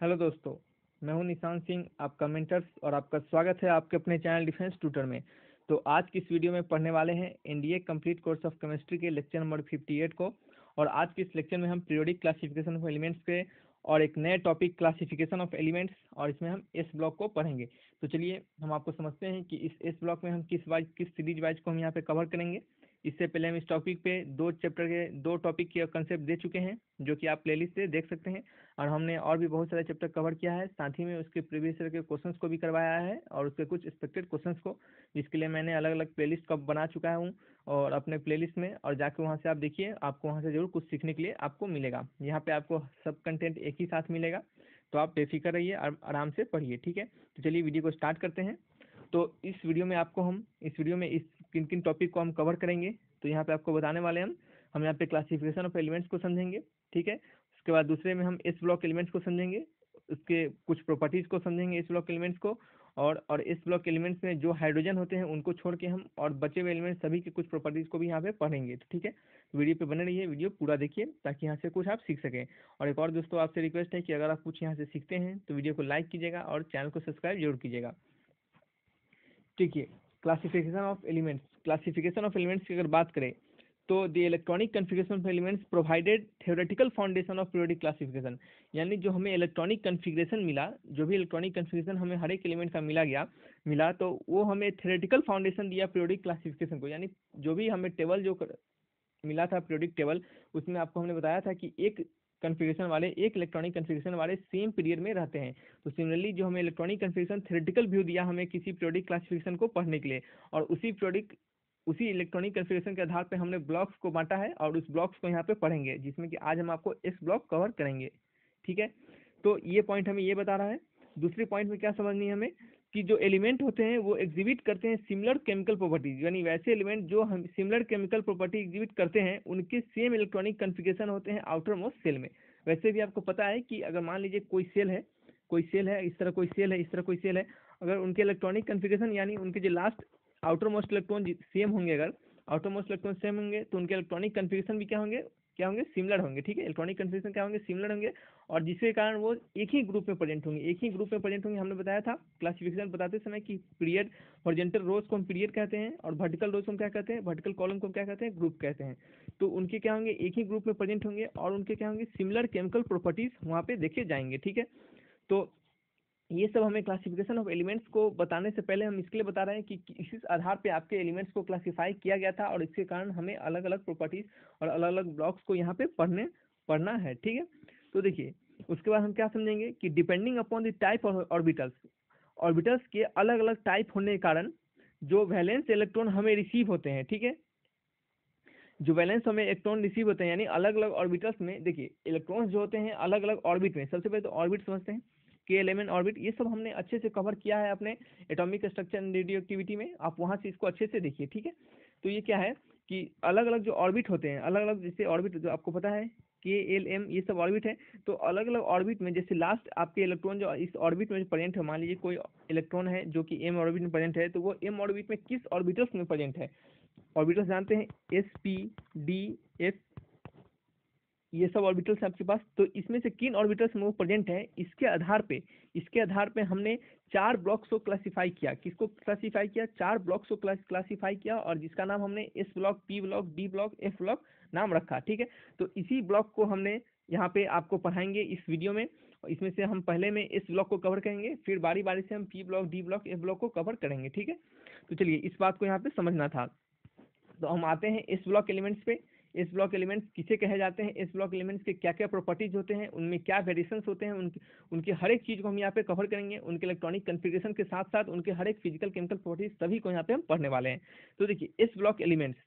Hello दोस्तों, मैं हूं निशांत सिंह, आपका मेंटर्स, और आपका स्वागत है आपके अपने चैनल डिफेंस ट्यूटर में। तो आज की इस वीडियो में पढ़ने वाले हैं NDA complete course of chemistry के लेक्चर नंबर 58 को। और आज के इस लेक्चर में हम पीरियोडिक क्लासिफिकेशन ऑफ एलिमेंट्स के और एक नए टॉपिक क्लासिफिकेशन ऑफ एलिमेंट्स, और इसमें हम एस ब्लॉक को पढ़ेंगे। तो चलिए हम आपको समझते हैं कि इस एस ब्लॉक में हम किस सीरीज वाइज को हम यहाँ पे कवर करेंगे। इससे पहले हम इस टॉपिक पे दो टॉपिक के कंसेप्ट दे चुके हैं, जो कि आप प्लेलिस्ट से देख सकते हैं। और हमने और भी बहुत सारे चैप्टर कवर किया है, साथ ही में उसके प्रीवियस ईयर के क्वेश्चंस को भी करवाया है और उसके कुछ एक्सपेक्टेड क्वेश्चंस को, जिसके लिए मैंने अलग अलग प्लेलिस्ट कब बना चुका हूँ और अपने प्लेलिस्ट में। और जाके वहाँ से आप देखिए, आपको वहाँ से जरूर कुछ सीखने के लिए आपको मिलेगा। यहाँ पे आपको सब कंटेंट एक ही साथ मिलेगा, तो आप बेफिक्र रहिए, आराम से पढ़िए, ठीक है। तो चलिए वीडियो को स्टार्ट करते हैं। तो इस वीडियो में इस किन किन टॉपिक को हम कवर करेंगे, तो यहाँ पे आपको बताने वाले हैं। हम यहाँ पे क्लासिफिकेशन ऑफ एलिमेंट्स को समझेंगे, ठीक है। उसके बाद दूसरे में हम एस ब्लॉक एलिमेंट्स को समझेंगे, उसके कुछ प्रॉपर्टीज को समझेंगे एस ब्लॉक एलिमेंट्स को। और एस ब्लॉक एलिमेंट्स में जो हाइड्रोजन होते हैं उनको छोड़ के हम और बचे हुए एलिमेंट्स सभी के कुछ प्रॉपर्टीज को भी यहाँ पे पढ़ेंगे, तो ठीक है। तो वीडियो पे बने रहिए, वीडियो पूरा देखिए ताकि यहाँ से कुछ आप सीख सकें। और एक और दोस्तों, आपसे रिक्वेस्ट है कि अगर आप कुछ यहाँ से सीखते हैं तो वीडियो को लाइक कीजिएगा और चैनल को सब्सक्राइब जरूर कीजिएगा, ठीक है। क्लासिफिकेशन ऑफ एलिमेंट्स की अगर बात करें तो the electronic configuration of elements provided theoretical foundation of periodic classification. यानी जो हमें इलेक्ट्रॉनिक कन्फिगरेशन मिला, जो भी इलेक्ट्रॉनिक कन्फिगरेशन हमें हर एक एलिमेंट का मिला तो वो हमें थ्योरेटिकल फाउंडेशन दिया पीरियोडिक क्लासिफिकेशन को। यानी जो भी हमें टेबल मिला था, पीरियोडिक टेबल, उसमें आपको हमने बताया था कि एक इलेक्ट्रॉनिक कन्फिगरेशन वाले सेम पीरियड में रहते हैं। तो सिमिलरली जो हमें इलेक्ट्रॉनिक कन्फिगरेशन थ्योरेटिकल व्यू दिया हमें किसी पीरियोडिक क्लासिफिकेशन को पढ़ने के लिए, और उसी इलेक्ट्रॉनिक कन्फिगरेशन के आधार पे हमने ब्लॉक्स को बांटा है और उस ब्लॉक्स को यहाँ पे पढ़ेंगे, जिसमें कि आज हम आपको एस ब्लॉक कवर करेंगे, ठीक है। तो ये पॉइंट हमें ये बता रहा है। दूसरे पॉइंट में क्या समझनी है हमें, कि जो एलिमेंट होते हैं वो एग्जिबिट करते हैं सिमिलर केमिकल प्रॉपर्टीज। यानी वैसे एलिमेंट जो हम सिमिलर केमिकल प्रॉपर्टी एग्जिबिट करते हैं उनके सेम इलेक्ट्रॉनिक कन्फिगरेशन होते हैं आउटर मोस्ट सेल में। वैसे भी आपको पता है कि अगर मान लीजिए कोई सेल है, इस तरह कोई सेल है, इस तरह कोई सेल है, अगर उनके इलेक्ट्रॉनिक कन्फिगरेशन यानी उनके जो last outer most electron same होंगे, अगर आउटर मोस्ट इलेक्ट्रॉन सेम होंगे तो उनके इलेक्ट्रॉनिक कन्फिगरेशन भी क्या होंगे सिमिलर होंगे, ठीक है। इलेक्ट्रॉनिक कन्फिगरेशन क्या होंगे, सिमिलर होंगे, और जिसके कारण वो एक ही ग्रुप में प्रेजेंट होंगे। हमने बताया था क्लासिफिकेशन बताते समय कि पीरियड हॉरिजॉन्टल रोज को हम पीरियड कहते हैं और वर्टिकल रोज को हम क्या कहते हैं, वर्टिकल कॉलम को हम क्या कहते हैं, ग्रुप कहते हैं। तो उनके क्या होंगे, एक ही ग्रुप में प्रेजेंट होंगे और उनके क्या होंगे, सिमिलर केमिकल प्रॉपर्टीज वहाँ पे देखे जाएंगे, ठीक है। तो ये सब हमें क्लासिफिकेशन ऑफ एलिमेंट्स को बताने से पहले हम इसके लिए बता रहे हैं कि इस आधार पे आपके एलिमेंट्स को क्लासिफाई किया गया था, और इसके कारण हमें अलग अलग प्रॉपर्टीज और अलग अलग ब्लॉक्स को यहाँ पे पढ़ना है, ठीक है। तो देखिए, उसके बाद हम क्या समझेंगे कि depending upon the type of orbitals के अलग अलग टाइप होने के कारण जो वैलेंस इलेक्ट्रॉन हमें रिसीव होते हैं, ठीक है, जो वैलेंस हमें इलेक्ट्रॉन रिसीव होते हैं, यानी अलग अलग ऑर्बिटल्स में देखिए इलेक्ट्रॉन्स जो होते हैं अलग अलग ऑर्बिट में। सबसे पहले तो ऑर्बिट समझते हैं, K11 ऑर्बिट, ये सब हमने अच्छे से कवर किया है अपने atomic structure and radio activity में, आप वहाँ से इसको अच्छे से देखिए, ठीक है। तो ये क्या है कि अलग अलग जो ऑर्बिट होते हैं, अलग अलग जैसे ऑर्बिट जो आपको पता है KLM, ये सब ऑर्बिट है। तो अलग अलग ऑर्बिट में जैसे लास्ट आपके इलेक्ट्रॉन जो इस ऑर्बिट में प्रेजेंट है, मान लीजिए कोई इलेक्ट्रॉन है जो कि M ऑर्बिट में प्रेजेंट है, तो वो M ऑर्बिट में किस ऑर्बिटल्स में प्रेजेंट है। ऑर्बिटल्स जानते हैं SP, D, F, ये सब ऑर्बिटल्स आपके पास। तो इसमें से किन ऑर्बिटल्स में वो प्रेजेंट है, इसके आधार पे हमने 4 ब्लॉक्स को क्लासिफाई किया। किसको क्लासिफाई किया, 4 ब्लॉक्स को क्लासिफाई किया, और जिसका नाम हमने S block, P block, D block, F block नाम रखा, ठीक है। तो इसी ब्लॉक को हमने यहाँ पे आपको पढ़ाएंगे इस वीडियो में। इसमें से हम पहले में इस ब्लॉक को कवर करेंगे, फिर बारी बारी से हम P block, D block, F block को कवर करेंगे, ठीक है। तो चलिए, इस बात को यहाँ पे समझना था। तो हम आते हैं इस ब्लॉक एलिमेंट्स पे। इस ब्लॉक एलिमेंट्स किसे कहे जाते हैं, इस ब्लॉक एलिमेंट्स के क्या क्या प्रॉपर्टीज होते हैं, उनमें क्या वेरिएशंस होते हैं, उनकी हर एक चीज़ को हम यहाँ पे कवर करेंगे। उनके इलेक्ट्रॉनिक कन्फिगरेशन के साथ साथ उनके हर एक फिजिकल केमिकल प्रॉपर्टीज सभी को यहाँ पे हम पढ़ने वाले हैं। तो देखिए, इस ब्लॉक एलिमेंट्स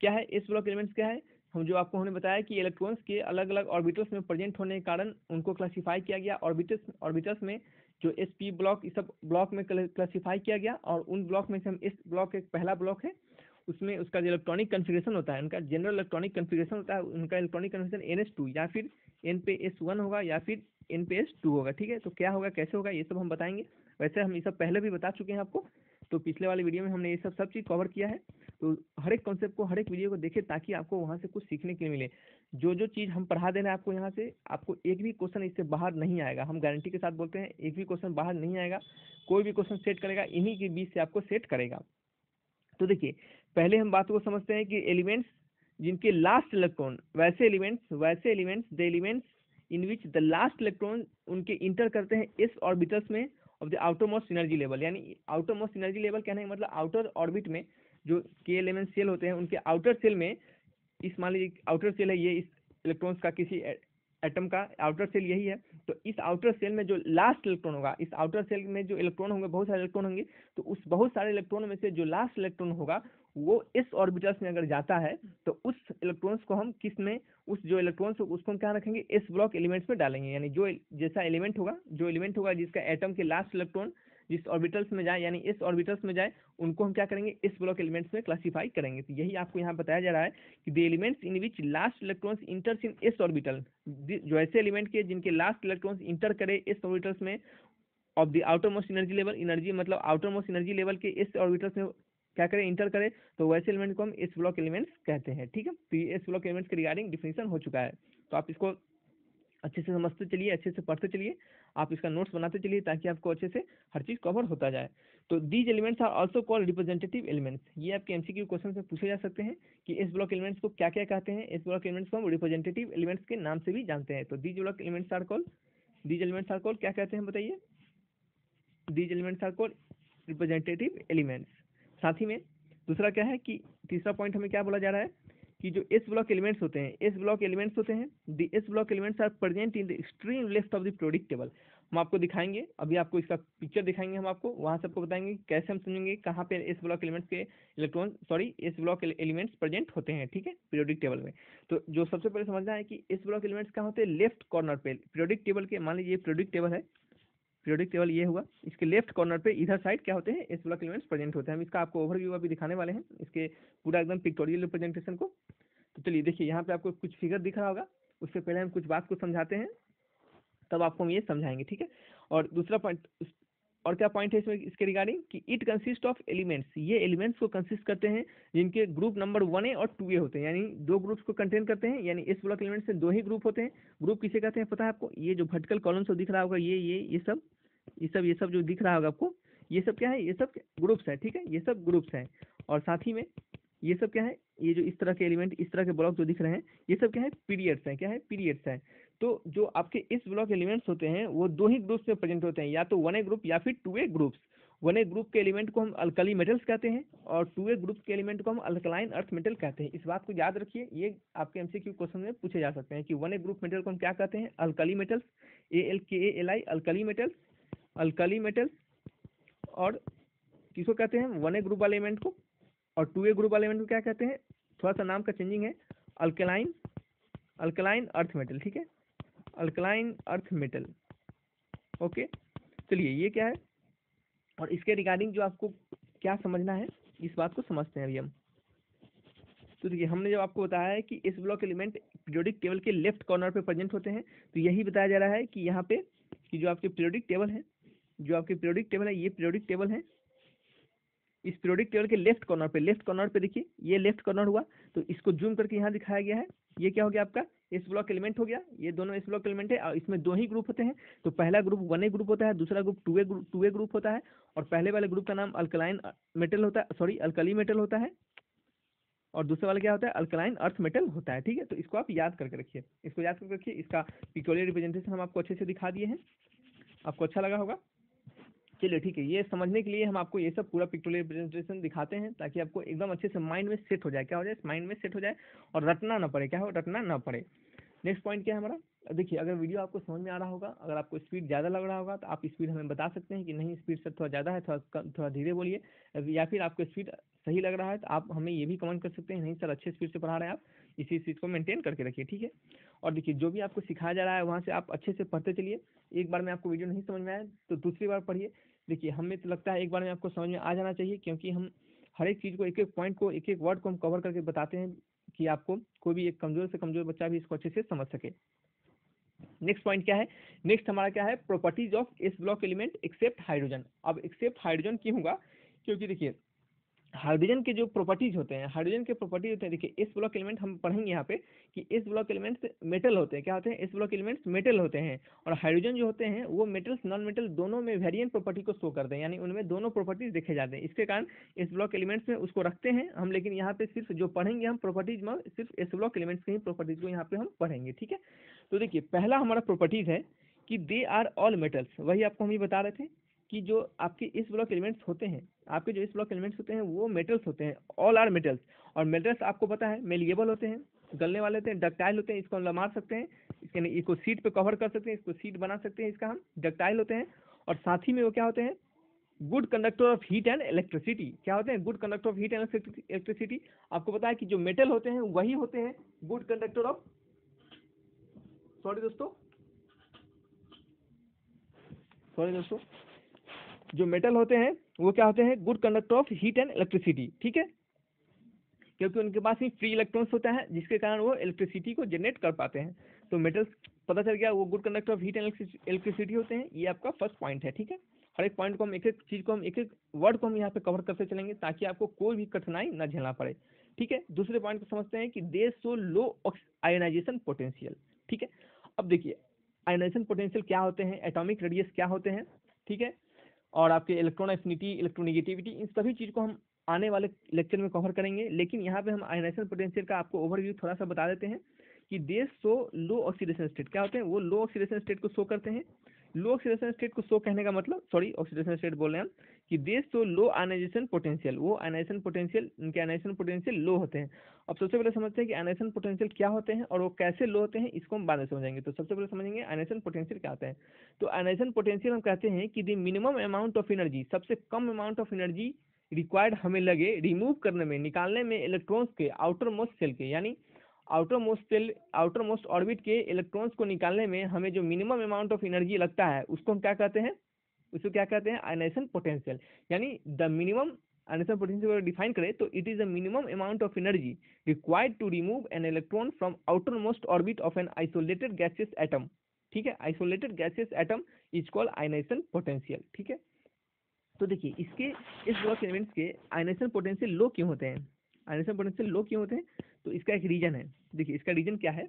क्या है, इस ब्लॉक एलिमेंट्स क्या है, हम जो आपको हमने बताया कि इलेक्ट्रॉन्स के अलग अलग ऑर्बिटल्स में प्रेजेंट होने के कारण उनको क्लासीफाई किया गया। ऑर्बिटल्स में जो एस पी ब्लॉक, इस सब ब्लॉक में क्लासीफाई किया गया, और उन ब्लॉक में से हम इस ब्लॉक एक पहला ब्लॉक है, उसमें उसका जो इलेक्ट्रॉनिक कन्फिगरेशन होता है, उनका जनरल इलेक्ट्रॉनिक कन्फिगरेशन होता है, उनका इलेक्ट्रॉनिक कन्फिगरेशन NH2 या फिर N पे S1 होगा या फिर N पे S2 होगा, ठीक है। तो क्या होगा, कैसे होगा, ये सब हम बताएंगे। वैसे हम ये सब पहले भी बता चुके हैं आपको। तो पिछले वाले वीडियो में हमने ये सब चीज़ कवर किया है। तो हर एक कॉन्सेप्ट को, हर एक वीडियो को देखें ताकि आपको वहाँ से कुछ सीखने के लिए मिले। जो चीज़ हम पढ़ा दे रहे हैं आपको यहाँ से, आपको एक भी क्वेश्चन इससे बाहर नहीं आएगा। हम गारंटी के साथ बोलते हैं एक भी क्वेश्चन बाहर नहीं आएगा। कोई भी क्वेश्चन सेट करेगा इन्हीं के बीच से आपको सेट करेगा। तो देखिए पहले हम बात को समझते हैं कि एलिमेंट्स जिनके लास्ट इलेक्ट्रॉन, वैसे elements the elements in which the last electron उनके इंटर करते हैं इस ऑर्बिटल्स में of the outer most energy level. यानी आउटर मोस्ट एनर्जी लेवल कहने का मतलब आउटर ऑर्बिट में जो के एलिमेंट सेल होते हैं उनके आउटर सेल में, इस मान लीजिए आउटर सेल है ये, इस इलेक्ट्रॉन्स का किसी एटम का आउटर सेल यही है। तो इस आउटर सेल में जो लास्ट इलेक्ट्रॉन होगा, इस आउटर सेल में जो इलेक्ट्रॉन होंगे, बहुत सारे इलेक्ट्रॉन होंगे, तो उस बहुत सारे इलेक्ट्रॉन में से जो लास्ट इलेक्ट्रॉन होगा वो इस ऑर्बिटल्स में अगर जाता है तो उस इलेक्ट्रॉन्स को हम किस में, उस जो इलेक्ट्रॉन्स उसको हम क्या रखेंगे, इस ब्लॉक एलिमेंट्स में डालेंगे। यानी जो जैसा एलिमेंट होगा, जो एलिमेंट होगा जिसका एटम के लास्ट इलेक्ट्रॉन जिस ऑर्बिटल्स में जाए, यानी इस ऑर्बिटल्स में जाए, उनको हम क्या करेंगे, इस ब्लॉक एलिमेंट्स में क्लासिफाई करेंगे। तो यही आपको यहाँ बताया जा रहा है कि the elements in which last electrons enters in इस ऑर्बिटल, जो ऐसे एलिमेंट के जिनके लास्ट इलेक्ट्रॉन्स इंटर करे इस ऑर्बिटल्स में of the outer most energy level, energy मतलब आउटर मोस्ट एनर्जी लेवल के इस ऑर्बिटल्स में क्या करें, इंटर करे, तो वैसे एलिमेंट को हम इस ब्लॉक एलिमेंट्स कहते हैं। ठीक है, तो ये इस ब्लॉक एलिमेंट्स के रिगार्डिंग डिफिनेशन हो चुका है। तो आप इसको अच्छे से समझते चलिए, अच्छे से पढ़ते चलिए, आप इसका नोट्स बनाते चलिए ताकि आपको अच्छे से हर चीज़ कवर होता जाए। तो these elements are also called representative elements. ये आपके एमसीक्यू क्वेश्चन से पूछे जा सकते हैं कि इस ब्लॉक एलिमेंट्स को क्या क्या कहते हैं। इस ब्लॉक एलिमेंट्स को हम रिप्रेजेंटेटिव एलिमेंट्स के नाम से भी जानते हैं। तो these block elements are called क्या कहते हैं बताइए, these elements are called representative elements. साथ ही में दूसरा क्या है कि तीसरा पॉइंट हमें क्या बोला जा रहा है कि जो इस ब्लॉक एलिमेंट्स होते हैं, इस ब्लॉक एलिमेंट्स होते हैं, the s block elements are present in the extreme left of the periodic table. हम आपको दिखाएंगे, अभी आपको इसका पिक्चर दिखाएंगे, हम आपको वहाँ से आपको बताएंगे कैसे हम समझेंगे कहाँ पे इस ब्लॉक एलिमेंट्स के इस ब्लॉक एलिमेंट्स प्रेजेंट होते हैं। ठीक है, पीरियोडिक टेबल में। तो जो सबसे पहले समझना है कि इस ब्लॉक एलिमेंट्स कहाँ होते हैं, लेफ्ट कॉर्नर पे पीरियोडिक टेबल के। मान लीजिए पीरियोडिक टेबल है, पीरियोडिक टेबल ये हुआ, इसके लेफ्ट कॉर्नर पे इधर साइड क्या होते हैं, इस ब्लॉक एलिमेंट्स प्रेजेंट होते हैं। हम इसका आपको ओवरव्यू अभी दिखाने वाले हैं, इसके पूरा एकदम पिक्टोरियल रिप्रेजेंटेशन को। तो चलिए देखिए, यहाँ पे आपको कुछ फिगर दिख रहा होगा, उससे पहले हम कुछ बात को समझाते हैं, तब आपको हम ये समझाएंगे। ठीक है, और दूसरा पॉइंट, और क्या पॉइंट है इसमें इसके रिगार्डिंग कि इट कंसिस्ट ऑफ एलिमेंट्स, ये एलिमेंट्स को कंसिस्ट करते हैं जिनके ग्रुप नंबर 1A और 2A होते हैं, यानी दो ग्रुप्स को कंटेन करते हैं। यानी इस ब्लॉक एलिमेंट्स से दो ही ग्रुप होते हैं। ग्रुप किसे कहते हैं पता है आपको, ये जो वर्टिकल कॉलम से दिख रहा होगा, ये सब जो दिख रहा होगा आपको, ये सब क्या है, ये सब ग्रुप्स है। ठीक है, ये सब ग्रुप्स हैं। और साथ ही में ये सब क्या है, ये जो इस तरह के एलिमेंट, इस तरह के ब्लॉक जो दिख रहे हैं, ये सब क्या है, पीरियड्स हैं। क्या है, पीरियड्स हैं। तो जो आपके इस ब्लॉक एलिमेंट्स होते हैं वो दो ही ग्रुप्स में प्रेजेंट होते हैं, या तो 1A ग्रुप या फिर 2A ग्रुप्स। 1A ग्रुप के एलिमेंट को हम अल्कली मेटल्स कहते हैं और 2A ग्रुप के एलिमेंट को हम अल्कलाइन अर्थ मेटल कहते हैं। इस बात को याद रखिए, ये आपके एमसीक्यू क्वेश्चन में पूछे जा सकते हैं कि 1A ग्रुप मेटल को हम क्या कहते हैं, alkali metals, ALKALI alkali metals. और किसको कहते हैं, 1A ग्रुप वाले एलिमेंट को, और 2A ग्रुप वाले एलिमेंट को क्या कहते हैं, थोड़ा सा नाम का चेंजिंग है, अल्कलाइन अर्थ मेटल। ठीक है, अल्कलाइन अर्थ मेटल। ओके, चलिए ये क्या है, और इसके रिगार्डिंग जो आपको क्या समझना है, इस बात को समझते हैं अभी हम। तो देखिए, हमने जो आपको बताया है कि इस ब्लॉक एलिमेंट पीरियोडिक टेबल के लेफ्ट कॉर्नर पे प्रेजेंट होते हैं, तो यही बताया जा रहा है कि यहाँ पे कि जो आपके पीरियोडिक टेबल है, ये पीरियोडिक टेबल है, इस पीरियोडिक टेबल के लेफ्ट कॉर्नर पे देखिए, ये लेफ्ट कॉर्नर हुआ, तो इसको जूम करके यहाँ दिखाया गया है। ये क्या हो गया आपका, इस ब्लॉक एलिमेंट हो गया, ये दोनों इस ब्लॉक एलिमेंट है, और इसमें दो ही ग्रुप होते हैं। तो पहला ग्रुप 1A ग्रुप होता है, दूसरा ग्रुप 2A ग्रुप होता है, और पहले वाले ग्रुप का नाम अल्कलाइन मेटल होता है, सॉरी अल्कली मेटल होता है, और दूसरे वाला क्या होता है, अल्कलाइन अर्थ मेटल होता है। ठीक है, तो इसको आप याद करके रखिए, इसका पिक्टोरियल रिप्रेजेंटेशन हम आपको अच्छे से दिखा दिए हैं, आपको अच्छा लगा होगा। चलिए ठीक है, ये समझने के लिए हम आपको ये सब पूरा पिक्टोरियल रिप्रेजेंटेशन दिखाते हैं ताकि आपको एकदम अच्छे से माइंड में सेट हो जाए। क्या हो जाए, माइंड में सेट हो जाए और रटना ना पड़े। क्या हो, रटना ना पड़े। नेक्स्ट पॉइंट क्या है हमारा, देखिए अगर वीडियो आपको समझ में आ रहा होगा, अगर आपको स्पीड ज़्यादा लग रहा होगा तो आप स्पीड हमें बता सकते हैं कि नहीं स्पीड से थोड़ा ज़्यादा है, थोड़ा धीरे बोलिए, या फिर आपको स्पीड सही लग रहा है तो आप हमें ये भी कमेंट कर सकते हैं, नहीं सर अच्छे स्पीड से पढ़ा रहे हैं आप, इसी चीज़ को मेंटेन करके रखिए। ठीक है, और देखिए जो भी आपको सिखाया जा रहा है वहाँ से आप अच्छे से पढ़ते चलिए। एक बार में आपको वीडियो नहीं समझ में आए तो दूसरी बार पढ़िए। देखिए हमें तो लगता है एक बार में आपको समझ में आ जाना चाहिए, क्योंकि हम हर एक चीज़ को, एक एक पॉइंट को, एक एक वर्ड को हम कवर करके बताते हैं कि आपको कोई भी एक कमज़ोर से कमज़ोर बच्चा भी इसको अच्छे से समझ सके। नेक्स्ट पॉइंट क्या है, नेक्स्ट हमारा क्या है, प्रॉपर्टीज ऑफ इस ब्लॉक एलिमेंट एक्सेप्ट हाइड्रोजन। अब एक्सेप्ट हाइड्रोजन क्यों होगा, क्योंकि देखिए हाइड्रोजन के जो प्रॉपर्टीज होते हैं, हाइड्रोजन के प्रॉपर्टीज होते हैं, देखिए एस ब्लॉक एलिमेंट हम पढ़ेंगे यहाँ पे कि एस ब्लॉक एलिमेंट्स मेटल होते हैं, क्या होते हैं, एस ब्लॉक एलिमेंट्स मेटल होते हैं। और हाइड्रोजन जो होते हैं वो मेटल्स नॉन मेटल दोनों में वेरिएंट प्रॉपर्टी को शो करते हैं, यानी उनमें दोनों प्रॉपर्टीज देखे जाते हैं। इसके कारण एस ब्लॉक एलिमेंट्स में उसको रखते हैं हम, लेकिन यहाँ पे सिर्फ जो पढ़ेंगे हम प्रॉपर्टीज में सिर्फ एस ब्लॉक एलिमेंट्स की ही प्रॉपर्टीज को यहाँ पे हम पढ़ेंगे, ठीक है। तो देखिए पहला हमारा प्रॉपर्टीज है कि दे आर ऑल मेटल्स, वही आपको हम ये बता रहे थे कि जो आपके इस ब्लॉक एलिमेंट्स होते हैं, आपके जो इस ब्लॉक एलिमेंट्स होते हैं वो मेटल्स होते हैं, ऑल आर मेटल्स। और मेटल्स आपको पता है मेलिएबल होते हैं, गलने वाले होते हैं, डक्टाइल होते हैं, इसको हम मार सकते हैं, इसको सीट पे कवर कर सकते हैं, इसको सीट बना सकते हैं, इसका हम डक्टाइल होते हैं। और साथ ही में वो क्या होते हैं, good conductor of heat and electricity. क्या होते हैं, good conductor of heat and electricity. आपको पता है कि जो मेटल होते हैं वही होते हैं गुड कंडक्टर ऑफ, सॉरी दोस्तों जो मेटल होते हैं वो क्या होते हैं, good conductor of heat and electricity, ठीक है, क्योंकि उनके पास ही फ्री इलेक्ट्रॉन्स होता है जिसके कारण वो इलेक्ट्रिसिटी को जनरेट कर पाते हैं। तो मेटल्स पता चल गया वो good conductor of heat and electricity होते हैं। ये आपका फर्स्ट पॉइंट है, ठीक है। हर एक पॉइंट को हम एक एक चीज को हम एक एक वर्ड को हम यहाँ पे कवर करते चलेंगे ताकि आपको कोई भी कठिनाई न झेलना पड़े, ठीक है। दूसरे पॉइंट को समझते हैं कि they show low ionization potential, ठीक है। अब देखिए आयोनाइजेशन पोटेंशियल क्या होते हैं, एटॉमिक रेडियस क्या होते हैं, ठीक है, और आपके इलेक्ट्रॉन एफिनिटी, इलेक्ट्रोनेगेटिविटी, इन सभी चीज को हम आने वाले लेक्चर में कवर करेंगे। लेकिन यहाँ पे हम आयोनाइजेशन पोटेंशियल का आपको ओवरव्यू थोड़ा सा बता देते हैं कि they show low oxidation state. क्या होते हैं, वो लो ऑक्सीडेशन स्टेट को शो करते हैं। लो ऑक्सीडेशन स्टेट को शो कहने का मतलब, सॉरी ऑक्सीडेशन स्टेट बोल रहे हैं हम, कि they show low ionisation potential, वो आयनाइजेशन पोटेंशियल, उनके आयनाइजेशन पोटेंशियल लो होते हैं। अब सबसे पहले समझते हैं कि आयनाइजेशन पोटेंशियल क्या होते हैं और वो कैसे लो होते हैं, इसको हम बाद में समझेंगे। तो सबसे पहले समझेंगे आयनाइजेशन पोटेंशियल क्या होता है। तो आयनाइजेशन पोटेंशियल हम कहते हैं कि the minimum amount of energy, सबसे कम अमाउंट ऑफ एनर्जी रिक्वायर्ड हमें लगे रिमूव करने में, निकालने में इलेक्ट्रॉन्स के आउटर मोस्ट सेल के, यानी आउटर मोस्ट ऑर्बिट के इलेक्ट्रॉन्स को निकालने में हमें जो मिनिमम अमाउंट ऑफ एनर्जी लगता है उसको हम क्या कहते हैं, उसको क्या कहते हैं, आयनाइजेशन पोटेंशियल। यानी द मिनिमम आयनाइजेशन पोटेंशियल को डिफाइन करें तो it is the minimum amount of energy required to remove an electron from outer most orbit of an isolated gaseous atom, ठीक है। Isolated gaseous atom is called ionisation potential, ठीक है। तो देखिए इसके इस ब्लॉक एलिमेंट्स के ionisation potential low क्यों होते हैं, आयनाइजेशन पोटेंशियल लो क्यों होते हैं, तो इसका एक रीजन है। देखिए इसका रीजन क्या है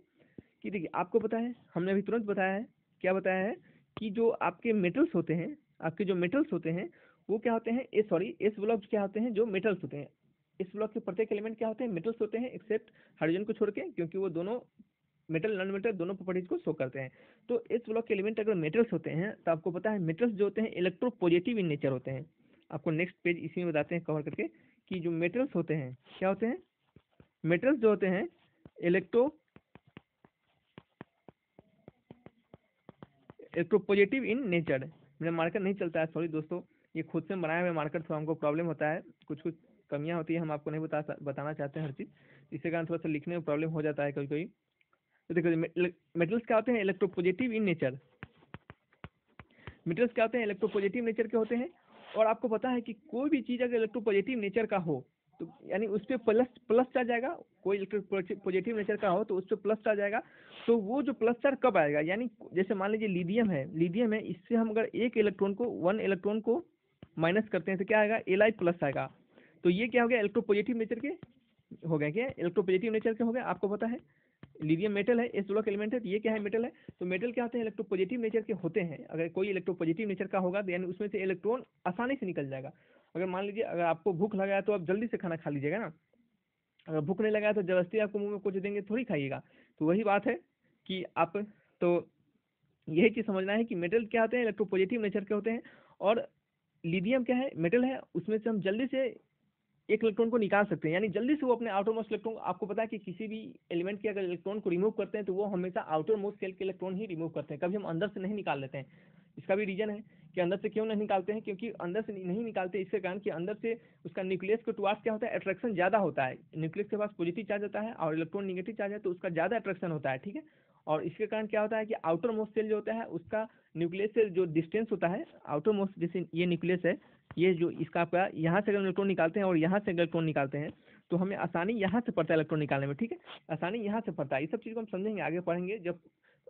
कि देखिए आपको पता है, हमने अभी तुरंत बताया है, क्या बताया है कि जो आपके मेटल्स होते हैं, आपके जो मेटल्स होते हैं वो क्या होते हैं, इस ब्लॉक क्या होते हैं, जो मेटल्स होते हैं, इस ब्लॉक के प्रत्येक एलिमेंट क्या होते हैं, मेटल्स होते हैं, एक्सेप्ट हाइड्रोजन को छोड़ के, क्योंकि वो दोनों मेटल नॉन मेटल दोनों प्रॉपर्टीज को शो करते हैं। तो इस ब्लॉक के एलिमेंट अगर मेटल्स होते हैं तो आपको पता है मेटल्स जो होते हैं इलेक्ट्रोपॉजिटिव इन नेचर होते हैं। आपको नेक्स्ट पेज इसी में बताते हैं कवर करके कि जो मेटल्स होते हैं क्या होते हैं, मेटल्स जो होते हैं इलेक्ट्रोपॉजिटिव इन नेचर। मेरा मार्कर नहीं चलता है, सॉरी दोस्तों, ये खुद से बनाया हुआ मार्कर, थोड़ा हमको प्रॉब्लम होता है, कुछ कुछ कमियां होती है, हम आपको नहीं बताना चाहते हैं हर चीज़, इसके कारण थोड़ा सा लिखने में प्रॉब्लम हो जाता है कभी कभी। तो देखो मेटल्स क्या होते हैं, इलेक्ट्रोपॉजिटिव इन नेचर। मेटल्स क्या होते हैं, इलेक्ट्रोपॉजिटिव नेचर के होते हैं। और आपको पता है कि कोई भी चीज़ अगर इलेक्ट्रोपॉजिटिव नेचर का हो तो यानी उस पर प्लस चार्ज आएगा, कोई इलेक्ट्रोपॉजिटिव नेचर का हो तो उस पर प्लस चार्ज आएगा। तो वो जो प्लस चार्ज कब आएगा, यानी जैसे मान लीजिए लिथियम है, इससे हम अगर वन इलेक्ट्रॉन को माइनस करते हैं तो क्या आएगा, Li प्लस आएगा। तो ये क्या हो गया, इलेक्ट्रोपॉजिटिव नेचर के हो गए, क्या इलेक्ट्रोपॉजिटिव नेचर के हो गए। आपको पता है लिथियम मेटल है, एस ब्लॉक एलिमेंट है, तो ये क्या है, मेटल है। तो मेटल क्या होते हैं, इलेक्ट्रोपॉजिटिव नेचर के होते हैं। अगर कोई इलेक्ट्रोपॉजिटिव नेचर का होगा तो यानी उसमें से इलेक्ट्रॉन आसानी से निकल जाएगा। अगर मान लीजिए अगर आपको भूख लगा है तो आप जल्दी से खाना खा लीजिएगा ना, अगर भूख नहीं लगा है तो जबरदस्ती आपको मुंह में कुछ देंगे थोड़ी खाइएगा। तो वही बात है कि आप, तो यही चीज़ समझना है कि मेटल क्या होते हैं, इलेक्ट्रोपॉजिटिव नेचर के होते हैं। और लिथियम क्या है, मेटल है, उसमें से हम जल्दी से एक इलेक्ट्रॉन को निकाल सकते हैं, यानी जल्दी से वो अपने आउटर मोस्ट इलेक्ट्रॉन, आपको पता है कि किसी भी एलिमेंट के अगर इलेक्ट्रॉन को रिमूव करते हैं तो वो हमेशा आउटर मोस्ट सेल के इलेक्ट्रॉन ही रिमूव करते हैं, कभी हम अंदर से नहीं निकाल लेते हैं। इसका भी रीजन है कि अंदर से क्यों नहीं निकालते हैं, क्योंकि अंदर से नहीं निकालते इसके कारण कि अंदर से उसका न्यूक्लियस के टुवार्ड्स क्या होता है, अट्रैक्शन ज़्यादा होता है। न्यूक्लियस के पास पॉजिटिव चार्ज होता है और इलेक्ट्रॉन निगेटिव चार्ज है, तो उसका ज़्यादा अट्रैक्शन होता है, ठीक है। और इसके कारण क्या होता है कि आउटर मोस्ट सेल जो होता है उसका न्यूक्लियस से जो डिस्टेंस होता है, आउटर मोस्ट, जैसे ये न्यूक्लियस है, ये जो इसका आपका यहाँ से अगर इलेक्ट्रॉन निकालते हैं और यहाँ से इलेक्ट्रॉन निकालते हैं तो हमें आसानी यहाँ से पड़ता है इलेक्ट्रॉन निकालने में, ठीक है, आसानी यहाँ से पड़ता है। ये सब चीज़ को हम समझेंगे, आगे पढ़ेंगे जब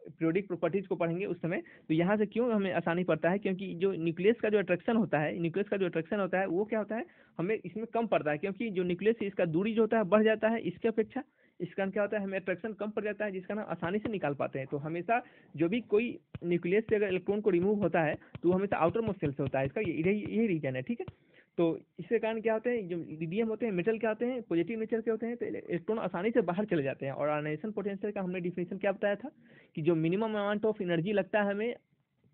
पीरियोडिक प्रॉपर्टीज को पढ़ेंगे उस समय, तो यहाँ से क्यों हमें आसानी पड़ता है, क्योंकि जो न्यूक्लियस का जो अट्रैक्शन होता है, न्यूक्लियस का जो अट्रैक्शन होता है वो क्या होता है, हमें इसमें कम पड़ता है, क्योंकि जो न्यूक्लियस है इसका दूरी जो होता है बढ़ जाता है इसके अपेक्षा, इस कारण क्या होता है हमें अट्रैक्शन कम पड़ जाता है, जिस कारण आसानी से निकाल पाते हैं। तो हमेशा जो भी कोई न्यूक्लियस से अगर इलेक्ट्रॉन को रिमूव होता है तो वो हमेशा आउटर मोस्ट सेल से होता है, इसका यही रीजन है, ठीक है। तो इसके कारण क्या होते हैं, जो लीडियम होते हैं, मेटल क्या होते हैं, पॉजिटिव नेचर के होते हैं, तो इलेक्ट्रॉन आसानी से बाहर चले जाते हैं। और आयनाइजेशन पोटेंशियल का हमने डिफिनेशन क्या बताया था, कि जो मिनिमम अमाउंट ऑफ एनर्जी लगता है हमें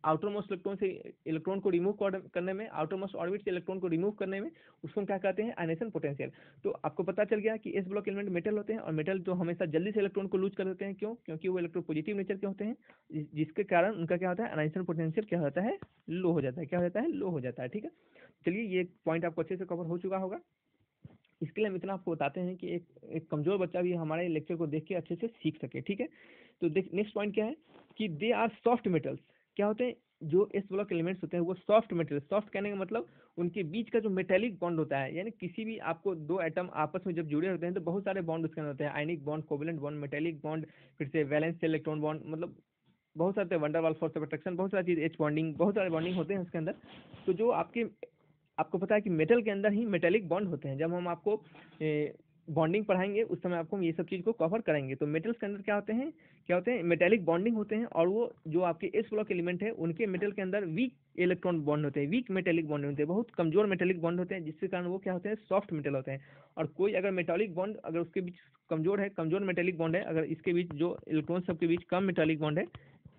आउटर मोस्ट इलेक्ट्रॉन से इलेक्ट्रॉन को रिमूव करने में, आउटर मोस्ट ऑर्बिट से इलेक्ट्रॉन को रिमूव करने में, उसको हम क्या कहते हैं, आयनाइजेशन पोटेंशियल। तो आपको पता चल गया कि एस ब्लॉक एलिमेंट मेटल होते हैं, और मेटल जो हमेशा जल्दी से इलेक्ट्रॉन को लूज कर देते हैं, क्यों, क्योंकि वो इलेक्ट्रोपॉजिटिव नेचर के होते हैं, जिसके कारण उनका क्या होता है, आयनाइजेशन पोटेंशियल क्या होता है, लो हो जाता है, क्या हो जाता है, लो हो जाता है, ठीक है। चलिए ये पॉइंट आपको अच्छे से कवर हो चुका होगा। इसके लिए हम इतना आपको बताते हैं कि एक कमजोर बच्चा भी हमारे लेक्चर को देख के अच्छे से सीख सके, ठीक है। तो देख नेक्स्ट पॉइंट क्या है, कि दे आर सॉफ्ट मेटल्स, क्या होते हैं, जो एस ब्लॉक एलिमेंट्स होते हैं वो सॉफ्ट मेटल, सॉफ्ट कहने का मतलब उनके बीच का जो मेटेलिक बॉन्ड होता है, यानी किसी भी आपको दो एटम आपस में जब जुड़े होते हैं तो बहुत सारे बॉन्ड उसके अंदर होते हैं, ionic bond, covalent bond, metallic bond, फिर से वैलेंस इलेक्ट्रॉन बॉन्ड, मतलब बहुत सारे वंडर वाल फोर्स ऑफ अट्रैक्शन, बहुत सारी चीज, एच बॉन्डिंग, बहुत सारे बॉन्डिंग होते हैं उसके अंदर। तो जो आपको पता है कि मेटल के अंदर ही मेटेलिक बॉन्ड होते हैं, जब हम आपको बॉन्डिंग पढ़ाएंगे उस समय आपको हम ये सब चीज़ को कवर करेंगे। तो मेटल्स के अंदर क्या होते हैं, मेटेलिक बॉन्डिंग होते हैं, और वो जो आपके एस ब्लॉक एलिमेंट है उनके मेटल के अंदर वीक इलेक्ट्रॉन बॉन्ड होते हैं, वीक मेटेलिक बॉन्ड होते हैं, बहुत कमजोर मेटेलिक बॉन्ड होते हैं, जिसके कारण वो क्या होते हैं, सॉफ्ट मेटल होते हैं। और कोई अगर मेटालिक बॉन्ड अगर उसके बीच कमजोर है, कमजोर मेटेलिक बॉन्ड है, अगर इसके बीच जो इलेक्ट्रॉन सबके बीच कम मेटालिक बॉन्ड है,